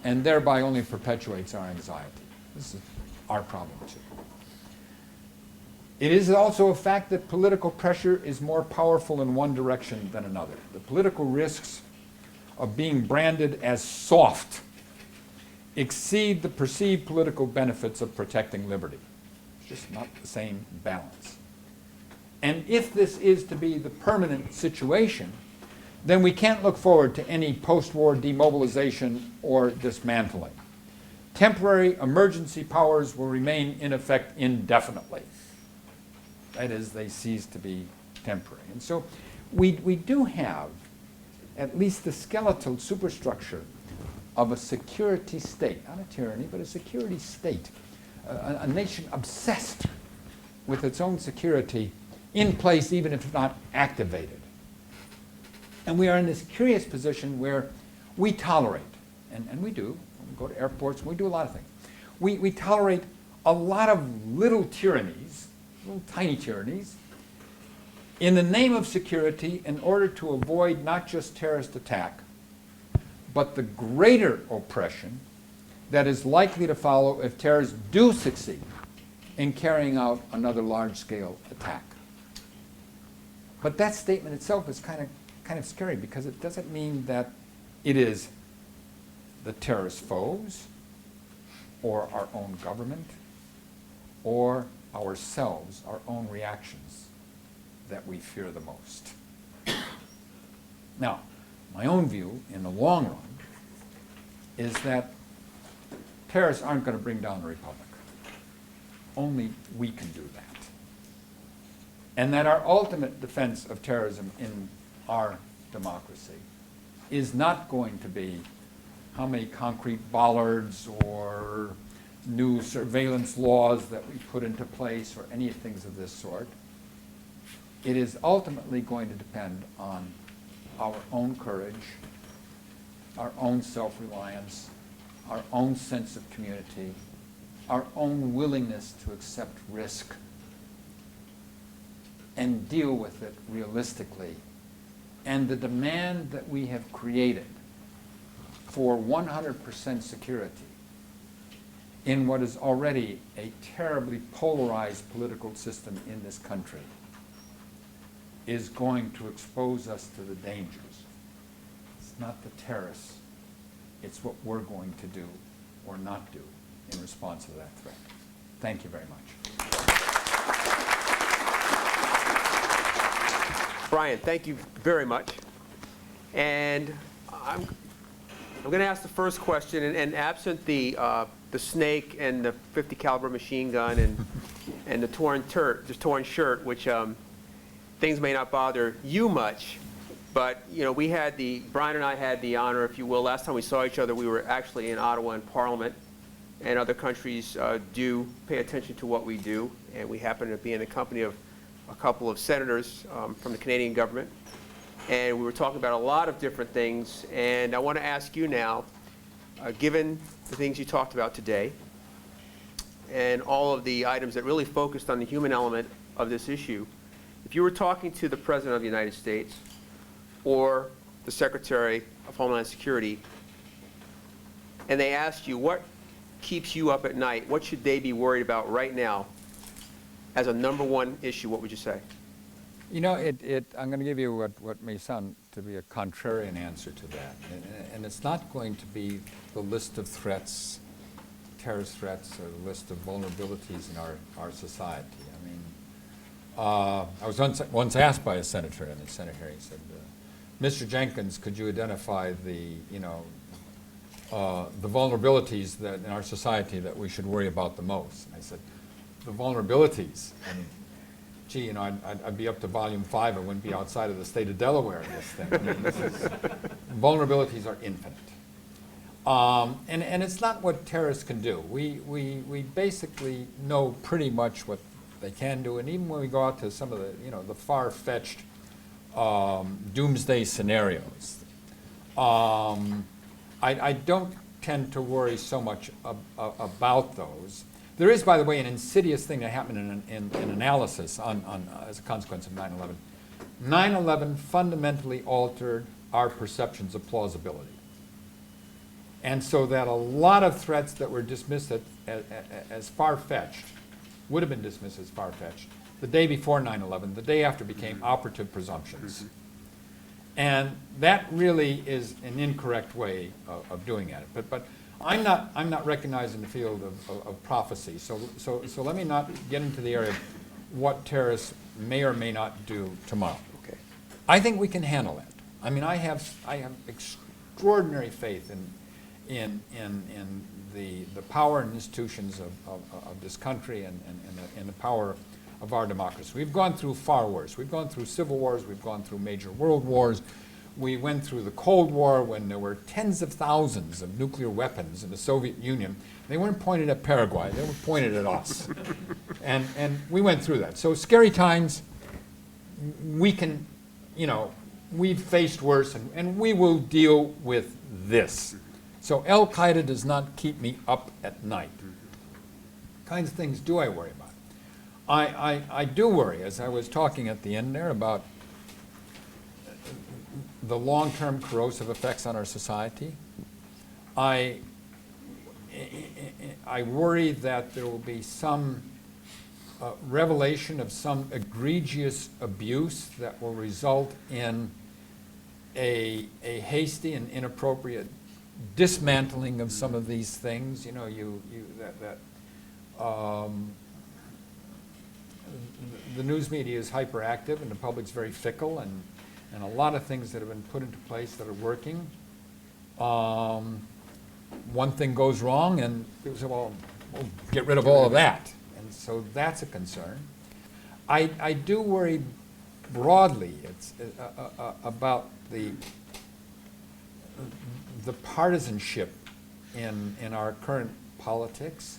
and thereby only perpetuates our anxiety. This is our problem too. It is also a fact that political pressure is more powerful in one direction than another. The political risks of being branded as soft exceed the perceived political benefits of protecting liberty. It's just not the same balance. And if this is to be the permanent situation, then we can't look forward to any post-war demobilization or dismantling. Temporary emergency powers will remain in effect indefinitely. That is, they cease to be temporary. And so we do have at least the skeletal superstructure of a security state, not a tyranny, but a security state, a nation obsessed with its own security in place even if not activated. And we are in this curious position where we tolerate, and we do, we go to airports, we do a lot of things. We tolerate a lot of little tyrannies, little tiny tyrannies, in the name of security in order to avoid not just terrorist attack, but the greater oppression that is likely to follow if terrorists do succeed in carrying out another large-scale attack. But that statement itself is kind of scary because it doesn't mean that it is the terrorist foes or our own government or ourselves, our own reactions, that we fear the most? Now, my own view in the long run is that terrorists aren't going to bring down the republic. Only we can do that. And that our ultimate defense of terrorism in our democracy is not going to be how many concrete bollards or new surveillance laws that we put into place or any things of this sort. It is ultimately going to depend on our own courage, our own self-reliance, our own sense of community, our own willingness to accept risk and deal with it realistically, and the demand that we have created for 100% security in what is already a terribly polarized political system in this country is going to expose us to the dangers. It's not the terrorists, it's what we're going to do or not do in response to that threat. Thank you very much. Brian, thank you very much. And I'm going to ask the first question, and absent the snake and the .50 caliber machine gun and the torn shirt, which things may not bother you much, but you know, Brian and I had the honor, if you will, last time we saw each other, we were actually in Ottawa in Parliament, and other countries do pay attention to what we do, and we happen to be in the company of a couple of senators from the Canadian government, and we were talking about a lot of different things, and I want to ask you now, given the things you talked about today, and all of the items that really focused on the human element of this issue, if you were talking to the President of the United States or the Secretary of Homeland Security, and they asked you what keeps you up at night, what should they be worried about right now as a #1 issue, what would you say? You know, I'm going to give you what may sound to be a contrarian answer to that. And it's not going to be the list of threats, terrorist threats, or the list of vulnerabilities in our society. I mean, I was once asked by a senator in the Senate hearing, he said, Mr. Jenkins, could you identify the vulnerabilities that in our society that we should worry about the most? And I said, the vulnerabilities. And gee, you know, I'd be up to volume 5. I wouldn't be outside of the state of Delaware in this thing. I mean, vulnerabilities are infinite. And it's not what terrorists can do. We basically know pretty much what they can do, and even when we go out to some of the far-fetched doomsday scenarios, I don't tend to worry so much about those. There is, by the way, an insidious thing that happened in analysis as a consequence of 9/11. 9/11 fundamentally altered our perceptions of plausibility. And so that a lot of threats that were dismissed as far-fetched would have been dismissed as far-fetched the day before 9/11, the day after became operative presumptions. And that really is an incorrect way of doing it. But I'm not recognizing the field of prophecy. So let me not get into the area of what terrorists may or may not do tomorrow. Okay. I think we can handle that. I mean, I have extraordinary faith in the power and institutions of this country and the power of our democracy. We've gone through far worse. We've gone through civil wars. We've gone through major world wars. We went through the Cold War when there were tens of thousands of nuclear weapons in the Soviet Union. They weren't pointed at Paraguay. They were pointed at us. And we went through that. So scary times, we can, we've faced worse, and we will deal with this. So Al-Qaeda does not keep me up at night. What kinds of things do I worry about? I do worry, as I was talking at the end there, about the long-term corrosive effects on our society. I worry that there will be some revelation of some egregious abuse that will result in a hasty and inappropriate dismantling of some of these things. the news media is hyperactive and the public's very fickle, and a lot of things that have been put into place that are working. One thing goes wrong and people say, well, we'll get rid of all of that. And so that's a concern. I do worry broadly about the partisanship in our current politics.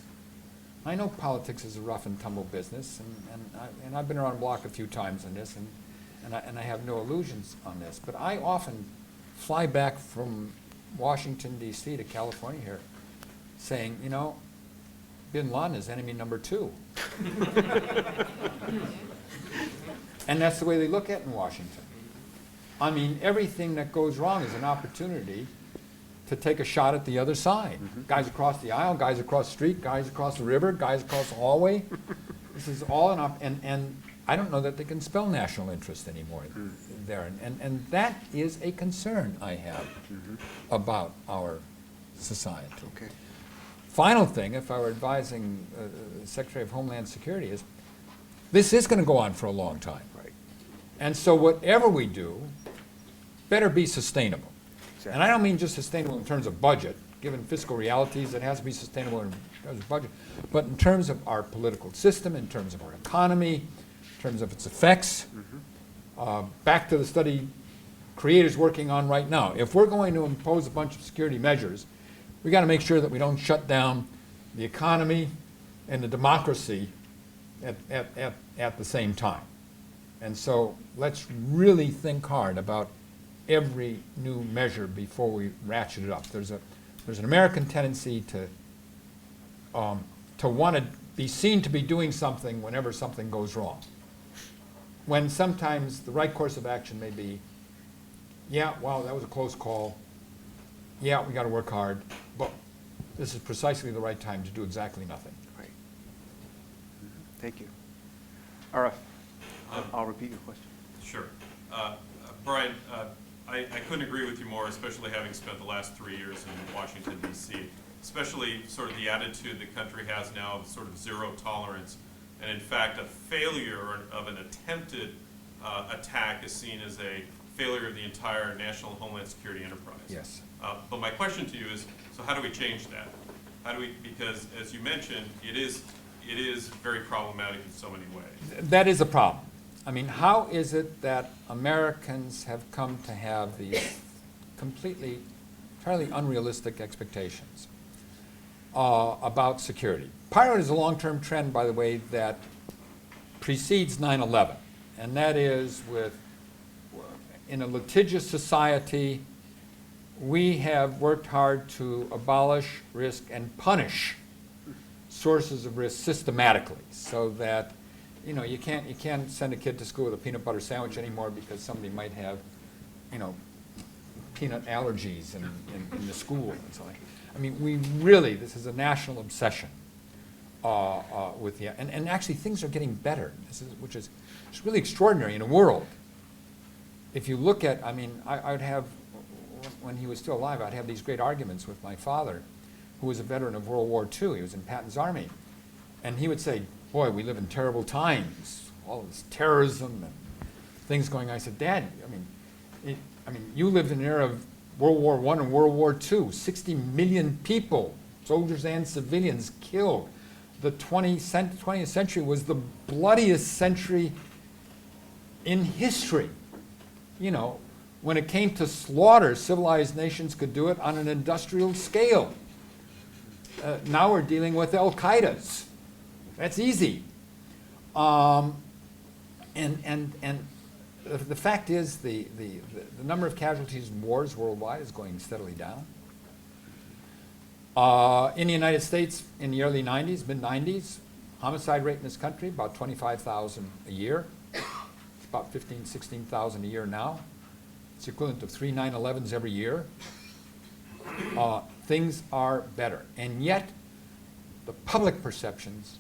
I know politics is a rough and tumble business, and I've been around the block a few times on this, and I have no illusions on this. But I often fly back from Washington, D.C. to California here saying, you know, Bin Laden is enemy number 2. And that's the way they look at it in Washington. I mean, everything that goes wrong is an opportunity to take a shot at the other side. Guys across the aisle, guys across the street, guys across the river, guys across the hallway. This is all and I don't know that they can spell national interest anymore there. And that is a concern I have about our society. Okay. Final thing, if I were advising the Secretary of Homeland Security, is this is going to go on for a long time. Right. And so whatever we do better be sustainable. Exactly. And I don't mean just sustainable in terms of budget. Given fiscal realities, it has to be sustainable in terms of budget. But in terms of our political system, in terms of our economy, in terms of its effects, back to the study Creator's working on right now. If we're going to impose a bunch of security measures, we got to make sure that we don't shut down the economy and the democracy at the same time. And so let's really think hard about every new measure before we ratchet it up. There's an American tendency to want to be seen to be doing something whenever something goes wrong, when sometimes the right course of action may be, yeah, wow, that was a close call. Yeah, we got to work hard, but this is precisely the right time to do exactly nothing. Right. Thank you. Arif, I'll repeat your question. Sure. Brian, I couldn't agree with you more, especially having spent the last 3 years in Washington, D.C., especially sort of the attitude the country has now of sort of zero tolerance. And in fact, a failure of an attempted attack is seen as a failure of the entire national homeland security enterprise. Yes. But my question to you is, so how do we change that? How do we, because as you mentioned, it is very problematic in so many ways. That is a problem. I mean, how is it that Americans have come to have these entirely unrealistic expectations about security? Part of it is a long-term trend, by the way, that precedes 9/11, and that is in a litigious society, we have worked hard to abolish risk and punish sources of risk systematically, so that you can't send a kid to school with a peanut butter sandwich anymore because somebody might have peanut allergies in the school and so on. I mean, this is a national obsession with and actually things are getting better, which is really extraordinary in a world. If you look at, I mean, I would have, when he was still alive, I'd have these great arguments with my father, who was a veteran of World War II. He was in Patton's army. And he would say, boy, we live in terrible times, all this terrorism and things going on. I said, Dad, I mean, you lived in an era of World War I and World War II, 60 million people, soldiers and civilians, killed. The 20th century was the bloodiest century in history. When it came to slaughter, civilized nations could do it on an industrial scale. Now we're dealing with Al-Qaeda's. That's easy. And the fact is the number of casualties in wars worldwide is going steadily down. In the United States, in the early 90s, mid-90s, homicide rate in this country, about 25,000 a year. It's about 15,000, 16,000 a year now. It's equivalent of 3 9/11s every year. Things are better. And yet, the public perceptions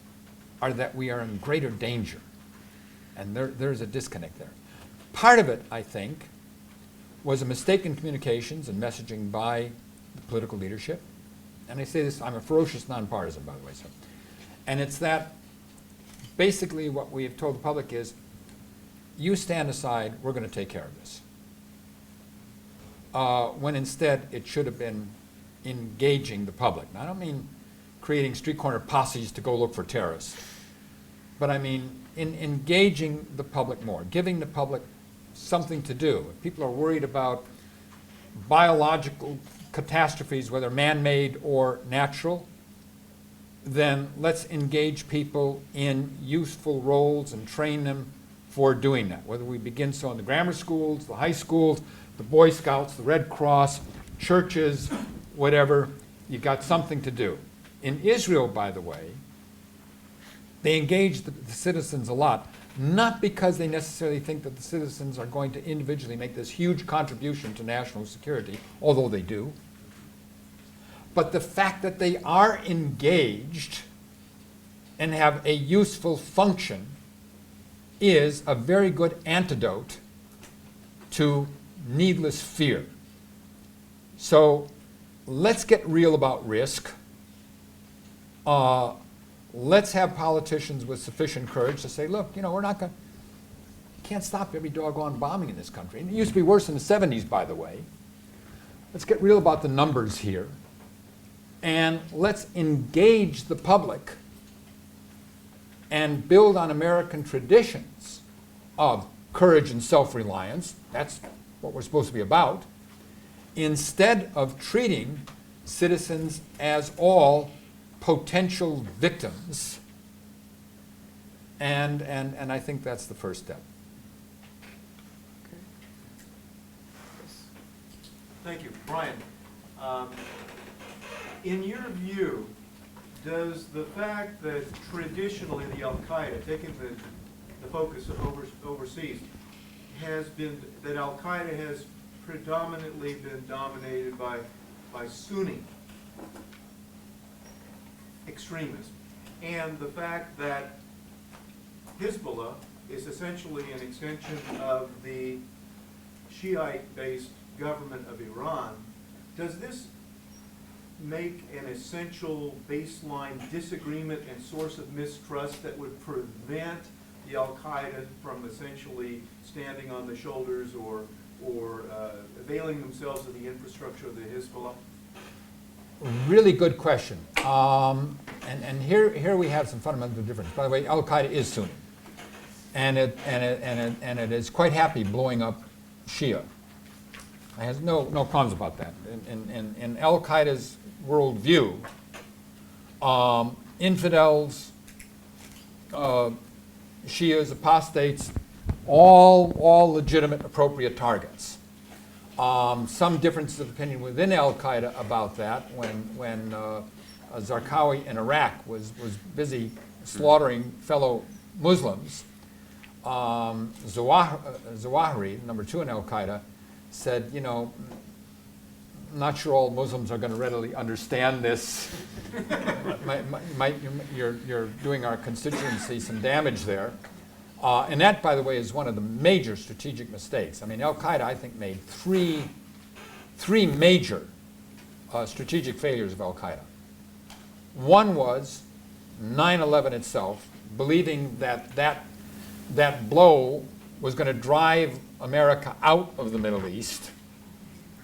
are that we are in greater danger. And there's a disconnect there. Part of it, I think, was a mistake in communications and messaging by the political leadership. And I say this, I'm a ferocious nonpartisan, by the way. And it's that basically what we have told the public is, you stand aside, we're going to take care of this. When instead it should have been engaging the public. Now, I don't mean creating street corner posses to go look for terrorists, but I mean in engaging the public more, giving the public something to do. If people are worried about biological catastrophes, whether man-made or natural, then let's engage people in useful roles and train them for doing that. Whether we begin so in the grammar schools, the high schools, the Boy Scouts, the Red Cross, churches, whatever, you got something to do. In Israel, by the way, they engage the citizens a lot, not because they necessarily think that the citizens are going to individually make this huge contribution to national security, although they do, but the fact that they are engaged and have a useful function is a very good antidote to needless fear. So let's get real about risk. Let's have politicians with sufficient courage to say, look, you know, we're not going to, can't stop every doggone bombing in this country. And it used to be worse in the 70s, by the way. Let's get real about the numbers here. And let's engage the public and build on American traditions of courage and self-reliance. That's what we're supposed to be about, instead of treating citizens as all potential victims. And I think that's the first step. Thank you. Brian, in your view, does the fact that traditionally the Al-Qaeda, taking the focus of overseas, has been, that Al-Qaeda has predominantly been dominated by Sunni extremism, and the fact that Hezbollah is essentially an extension of the Shiite-based government of Iran, does this make an essential baseline disagreement and source of mistrust that would prevent the Al-Qaeda from essentially standing on the shoulders or availing themselves of the infrastructure of the Hezbollah? Really good question. And here we have some fundamental difference. By the way, Al-Qaeda is Sunni, and it is quite happy blowing up Shia. It has no problems about that. In Al-Qaeda's worldview, infidels, Shias, apostates, all legitimate, appropriate targets. Some differences of opinion within Al-Qaeda about that when Zarqawi in Iraq was busy slaughtering fellow Muslims. Zawahiri, number 2 in Al-Qaeda, said, you know, not sure all Muslims are going to readily understand this. You're doing our constituency some damage there. And that, by the way, is one of the major strategic mistakes. I mean, Al-Qaeda, I think, made three major strategic failures of Al-Qaeda. One was 9/11 itself, believing that blow was going to drive America out of the Middle East.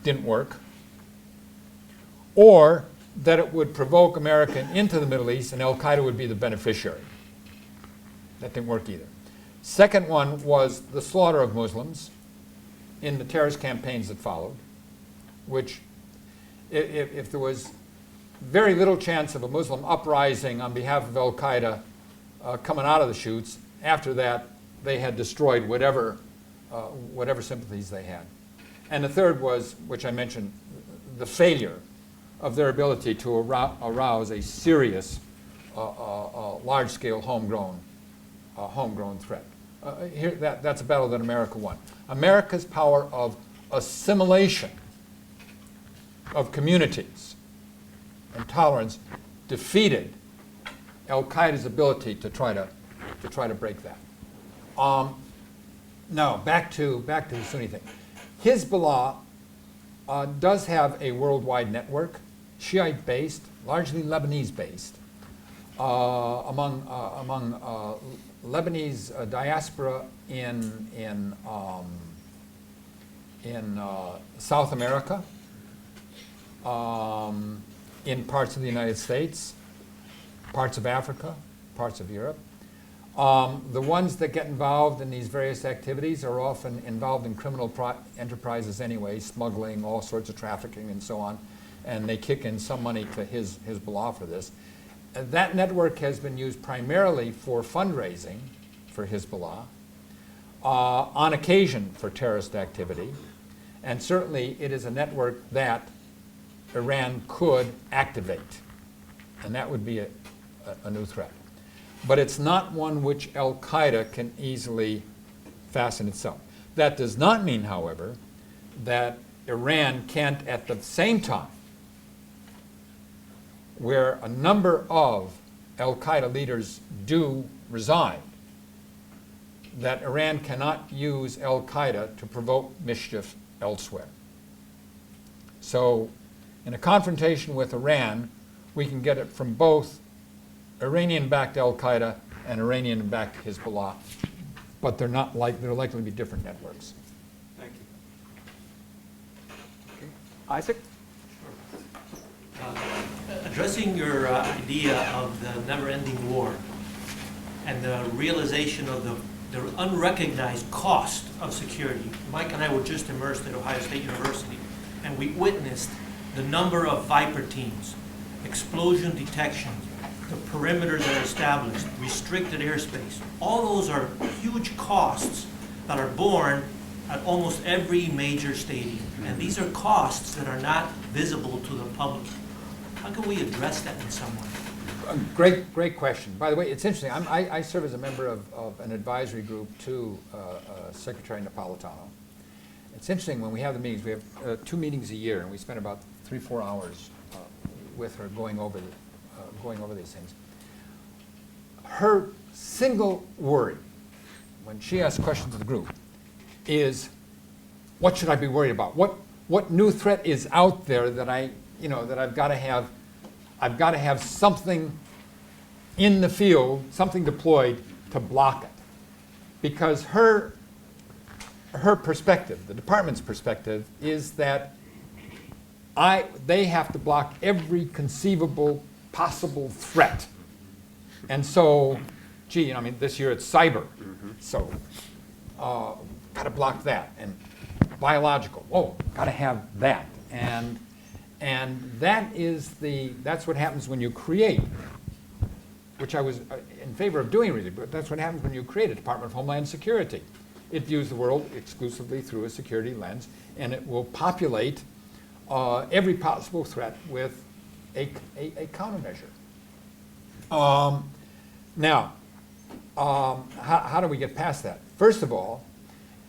Didn't work. Or that it would provoke America into the Middle East and Al-Qaeda would be the beneficiary. That didn't work either. Second one was the slaughter of Muslims in the terrorist campaigns that followed, which if there was very little chance of a Muslim uprising on behalf of Al-Qaeda coming out of the chutes, after that they had destroyed whatever sympathies they had. And the third was, which I mentioned, the failure of their ability to arouse a serious, large-scale homegrown threat. That's a battle that America won. America's power of assimilation of communities and tolerance defeated Al-Qaeda's ability to try to break that. Now back to the Sunni thing. Hezbollah does have a worldwide network, Shiite-based, largely Lebanese-based. among Lebanese diaspora in South America, in parts of the United States, parts of Africa, parts of Europe. The ones that get involved in these various activities are often involved in criminal enterprises anyway, smuggling, all sorts of trafficking and so on, and they kick in some money to Hezbollah for this. That network has been used primarily for fundraising for Hezbollah, on occasion for terrorist activity, and certainly it is a network that Iran could activate, and that would be a new threat. But it's not one which al-Qaeda can easily fasten itself. That does not mean, however, that Iran can't at the same time, where a number of al-Qaeda leaders do reside, that Iran cannot use al-Qaeda to provoke mischief elsewhere. So in a confrontation with Iran, we can get it from both Iranian-backed al-Qaeda and Iranian-backed Hezbollah, but they're likely to be different networks. Thank you. Isaac? Addressing your idea of the never-ending war and the realization of the unrecognized cost of security. Mike and I were just immersed at Ohio State University, and we witnessed the number of Viper teams, explosion detection, the perimeters that are established, restricted airspace. All those are huge costs that are borne at almost every major stadium. And these are costs that are not visible to the public. How can we address that in some way? Great question. By the way, it's interesting. I serve as a member of an advisory group to Secretary Napolitano. It's interesting when we have the meetings. We have 2 meetings a year, and we spend about 3-4 hours with her going over these things. Her single worry when she asks questions of the group is, what should I be worried about? What new threat is out there that I've got to have? I've got to have something in the field, something deployed to block it. Because her perspective, the department's perspective, is that they have to block every conceivable possible threat. And so, this year it's cyber. So, got to block that. And biological, got to have that. And that's what happens when you create, which I was in favor of doing really, but that's what happens when you create a Department of Homeland Security. It views the world exclusively through a security lens, and it will populate every possible threat with a countermeasure. Now, how do we get past that? First of all,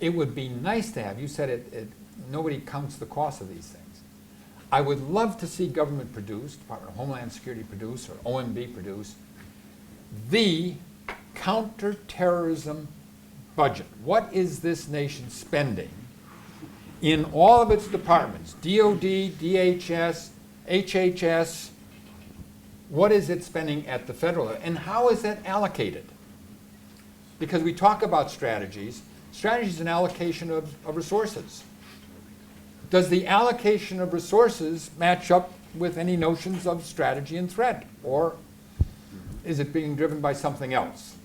it would be nice to have, you said nobody counts the cost of these things. I would love to see government produce, Department of Homeland Security produce, or OMB produce, the counterterrorism budget. What is this nation spending in all of its departments, DOD, DHS, HHS, what is it spending at the federal level, and how is that allocated? Because we talk about strategies. Strategy is an allocation of resources. Does the allocation of resources match up with any notions of strategy and threat, or is it being driven by something else?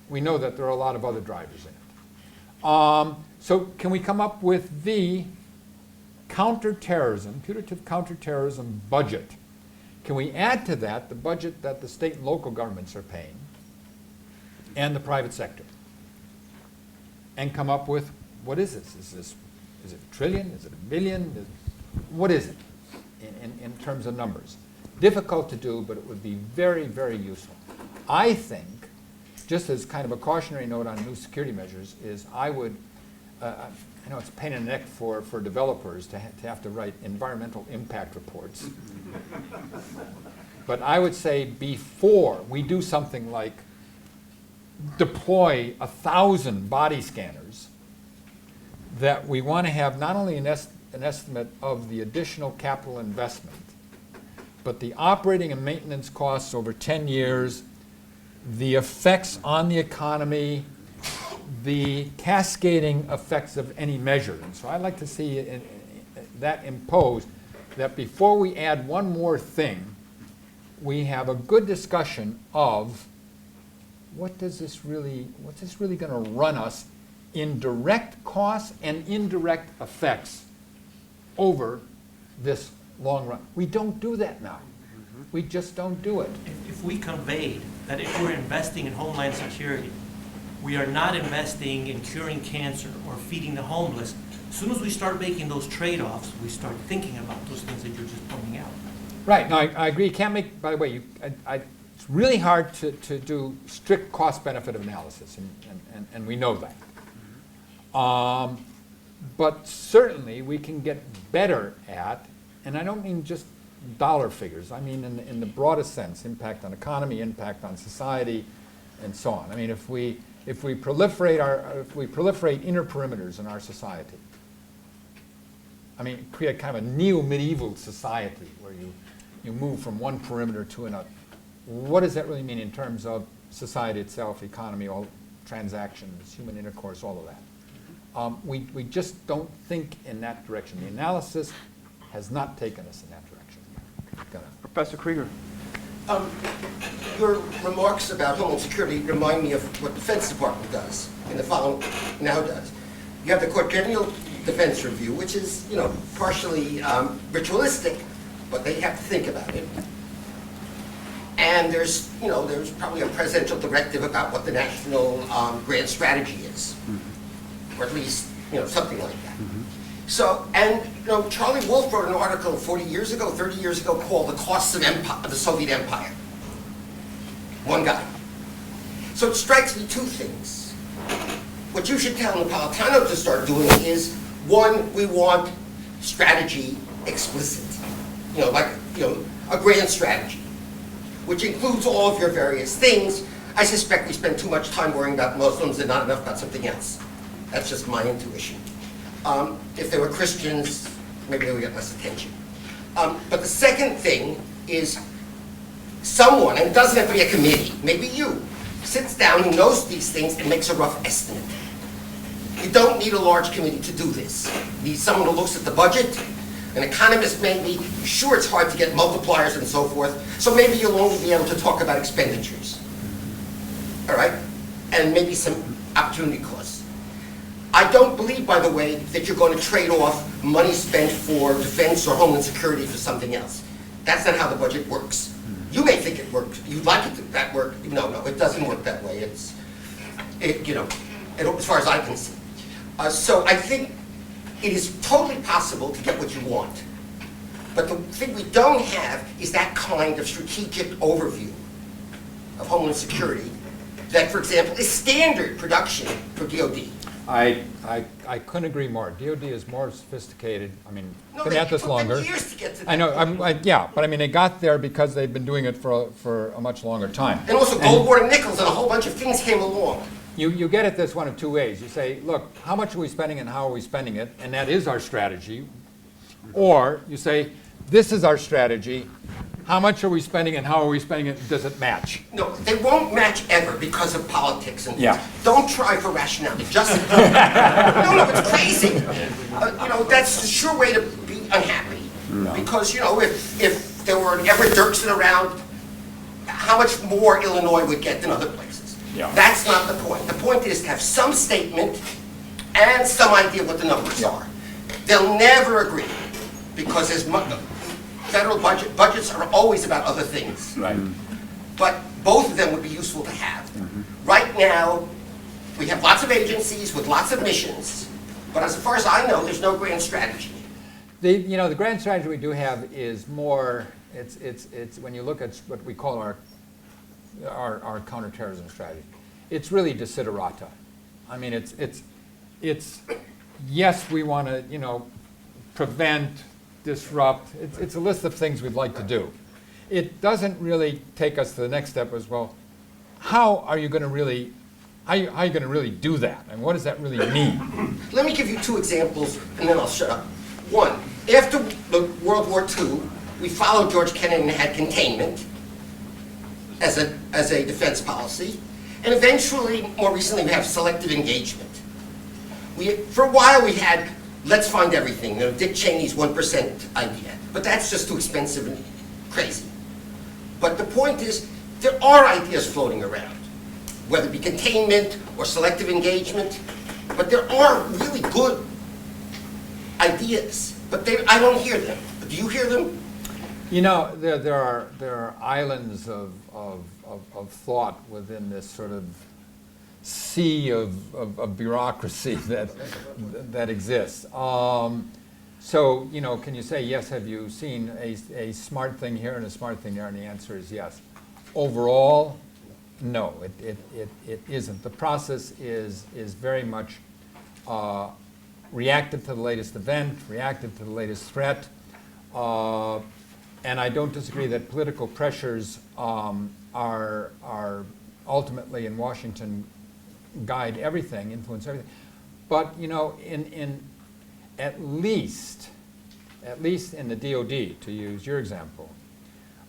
We know that there are a lot of other drivers in it. So can we come up with the counterterrorism, putative counterterrorism budget? Can we add to that the budget that the state and local governments are paying and the private sector? And come up with, what is this? Is it a trillion? Is it a billion? What is it in terms of numbers? Difficult to do, but it would be very, very useful. I think, just as kind of a cautionary note on new security measures, is I would, I know it's a pain in the neck for developers to have to write environmental impact reports. But I would say before we do something like deploy 1,000 body scanners, that we want to have not only an estimate of the additional capital investment, but the operating and maintenance costs over 10 years, the effects on the economy, the cascading effects of any measure. And so I'd like to see that imposed, that before we add one more thing, we have a good discussion of what's this really going to run us in direct costs and indirect effects over this long run. We don't do that now. We just don't do it. If we conveyed that if we're investing in homeland security, we are not investing in curing cancer or feeding the homeless, as soon as we start making those trade-offs, we start thinking about those things that you're just pointing out. Right. No, I agree. You can't make, by the way, it's really hard to do strict cost-benefit analysis, and we know that. But certainly we can get better at, and I don't mean just dollar figures, I mean in the broadest sense, impact on economy, impact on society, and so on. I mean, if we proliferate inner perimeters in our society, I mean, create kind of a neo-medieval society where you move from one perimeter to another. What does that really mean in terms of society itself, economy, all transactions, human intercourse, all of that? We just don't think in that direction. The analysis has not taken us in that direction. Professor Krieger. Your remarks about homeland security remind me of what the Defense Department does in the following, now does. You have the Quadrennial Defense Review, which is, partially ritualistic, but they have to think about it. And there's probably a presidential directive about what the national grand strategy is, or at least, something like that. So, and Charlie Wolf wrote an article 40 years ago, 30 years ago, called "The Costs of the Soviet Empire." One guy. So it strikes me two things. What you should tell Napolitano to start doing is, one, we want strategy explicit. A grand strategy, which includes all of your various things. I suspect we spend too much time worrying about Muslims and not enough about something else. That's just my intuition. If they were Christians, maybe they would get less attention. But the second thing is someone, and it doesn't have to be a committee, maybe you, sits down, who knows these things, and makes a rough estimate. You don't need a large committee to do this. You need someone who looks at the budget. An economist maybe. Sure, it's hard to get multipliers and so forth, so maybe you'll only be able to talk about expenditures. All right? And maybe some opportunity costs. I don't believe, by the way, that you're going to trade off money spent for defense or homeland security for something else. That's not how the budget works. You may think it works. You'd like it to that work. No, it doesn't work that way. As far as I can see. So I think it is totally possible to get what you want. But the thing we don't have is that kind of strategic overview of homeland security that, for example, is standard production for DOD. I couldn't agree more. DOD is more sophisticated. I mean, been at this longer. Years to get to that. I know. Yeah, but I mean, they got there because they've been doing it for a much longer time. And also Goldwater Nichols and a whole bunch of things came along. You get at this one of two ways. You say, look, how much are we spending and how are we spending it? And that is our strategy. Or you say, this is our strategy. How much are we spending and how are we spending it? Does it match? No, they won't match ever because of politics and yeah. Don't try for rationality. Just no, it's crazy. That's a sure way to be unhappy. No. Because if there were an Everett Dirksen around, how much more Illinois would get than other places? Yeah. That's not the point. The point is to have some statement and some idea what the numbers are. They'll never agree because there's federal budgets are always about other things. Right. But both of them would be useful to have. Mm-hmm. Right now, we have lots of agencies with lots of missions, but as far as I know, there's no grand strategy. The grand strategy we do have is more. It's when you look at what we call our counterterrorism strategy. It's really desiderata. I mean, it's yes, we want to prevent, disrupt. It's a list of things we'd like to do. It doesn't really take us to the next step as well. How are you going to really, how are you going to really do that? And what does that really mean? Let me give you two examples, and then I'll shut up. One, after World War II, We followed George Kennan and had containment as a defense policy. And eventually, more recently, we have selective engagement. For a while, we had let's find everything, Dick Cheney's 1% idea. But that's just too expensive and crazy. But the point is, there are ideas floating around, whether it be containment or selective engagement. But there are really good ideas, but I don't hear them. Do you hear them? You know, there are islands of thought within this sort of sea of bureaucracy that exists. So, you know, can you say, yes, have you seen a smart thing here and a smart thing there? And the answer is yes. Overall, no, it isn't. The process is very much reactive to the latest event, reactive to the latest threat. And I don't disagree that political pressures are ultimately in Washington guide everything, influence everything. But you know, at least in the DoD, to use your example,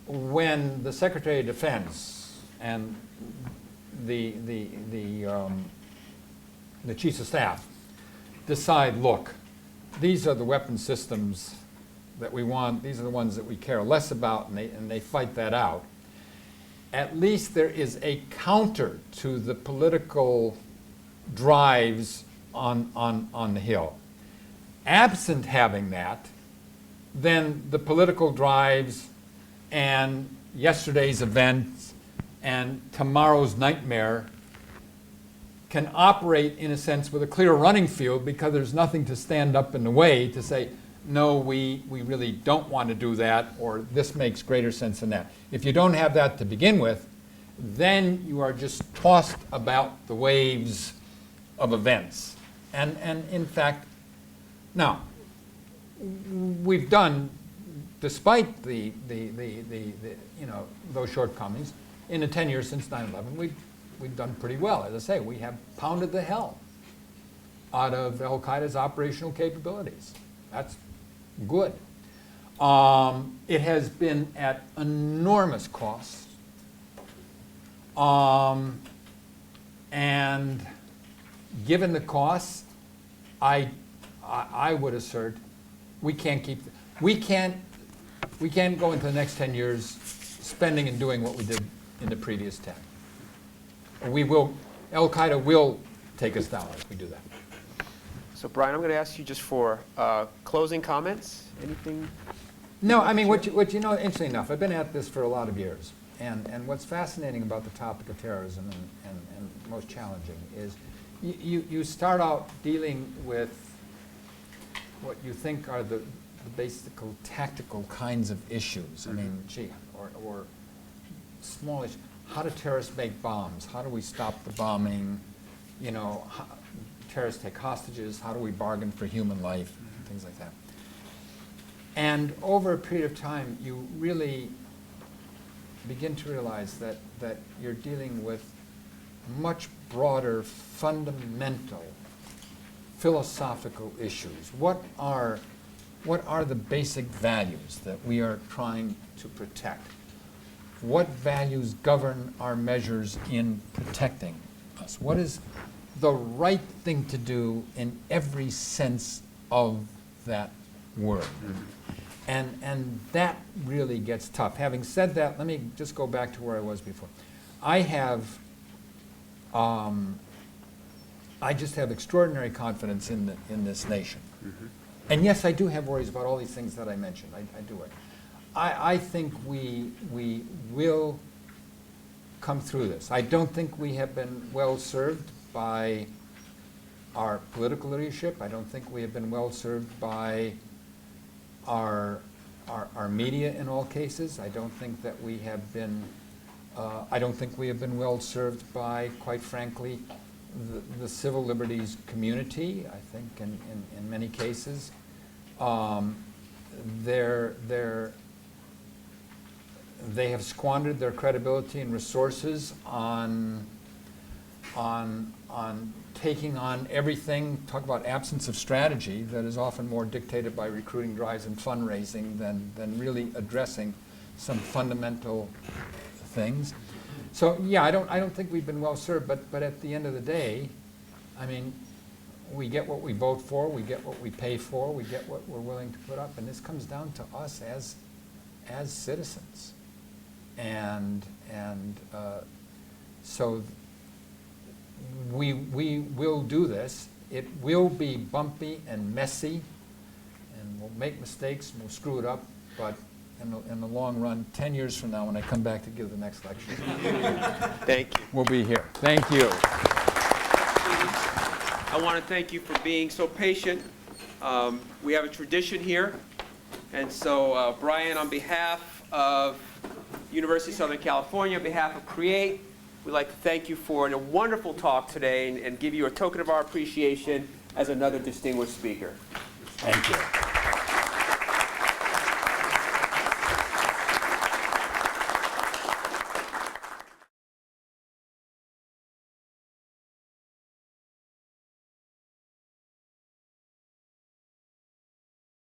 when the Secretary of Defense and the Chiefs of Staff decide, look, these are the weapon systems that we want, these are the ones that we care less about, and they fight that out. At least there is a counter to the political drives on the Hill. Absent having that, then the political drives and yesterday's events and tomorrow's nightmare can operate, in a sense, with a clear running field, because there's nothing to stand up in the way to say, no, we really don't want to do that, or this makes greater sense than that. If you don't have that to begin with, then you are just tossed about the waves of events. And in fact, now, we've done, despite the you know, those shortcomings, in the 10 years since 9/11, we've done pretty well. As I say, we have pounded the hell out of Al-Qaeda's operational capabilities. That's good. It has been at enormous cost. And given the costs, I would assert we can't go into the next 10 years spending and doing what we did in the previous 10. We will, Al-Qaeda will take us down if we do that. So Brian, I'm going to ask you just for closing comments. Anything? No, I mean, what you know, interesting enough, I've been at this for a lot of years. And what's fascinating about the topic of terrorism and most challenging is you start out dealing with what you think are the basic tactical kinds of issues. I mean, gee, or small issues. How do terrorists make bombs? How do we stop the bombing? You know, terrorists take hostages. How do we bargain for human life? Things like that. And over a period of time, you really begin to realize that you're dealing with much broader, fundamental, philosophical issues. What are the basic values that we are trying to protect? What values govern our measures in protecting us? What is the right thing to do in every sense of that word? And that really gets tough. Having said that, let me just go back to where I was before. I just have extraordinary confidence in this nation. Mm-hmm. And yes, I do have worries about all these things that I mentioned. I do it. I think we will come through this. I don't think we have been well served by our political leadership. I don't think we have been well served by our media in all cases. I don't think that we have been. I don't think we have been well served by, quite frankly, the civil liberties community. I think in many cases, they have squandered their credibility and resources on on taking on everything, talk about absence of strategy that is often more dictated by recruiting drives and fundraising than really addressing some fundamental things. So yeah, I don't think we've been well served, but at the end of the day, I mean, we get what we vote for, we get what we pay for, we get what we're willing to put up, and this comes down to us as citizens. And so we will do this. It will be bumpy and messy, and we'll make mistakes and we'll screw it up, but in the long run, 10 years from now when I come back to give the next lecture, Thank you. we'll be here. Thank you. I want to thank you for being so patient. We have a tradition here, and so Brian, on behalf of University of Southern California, on behalf of CREATE, we'd like to thank you for a wonderful talk today and give you a token of our appreciation as another distinguished speaker. Thank you.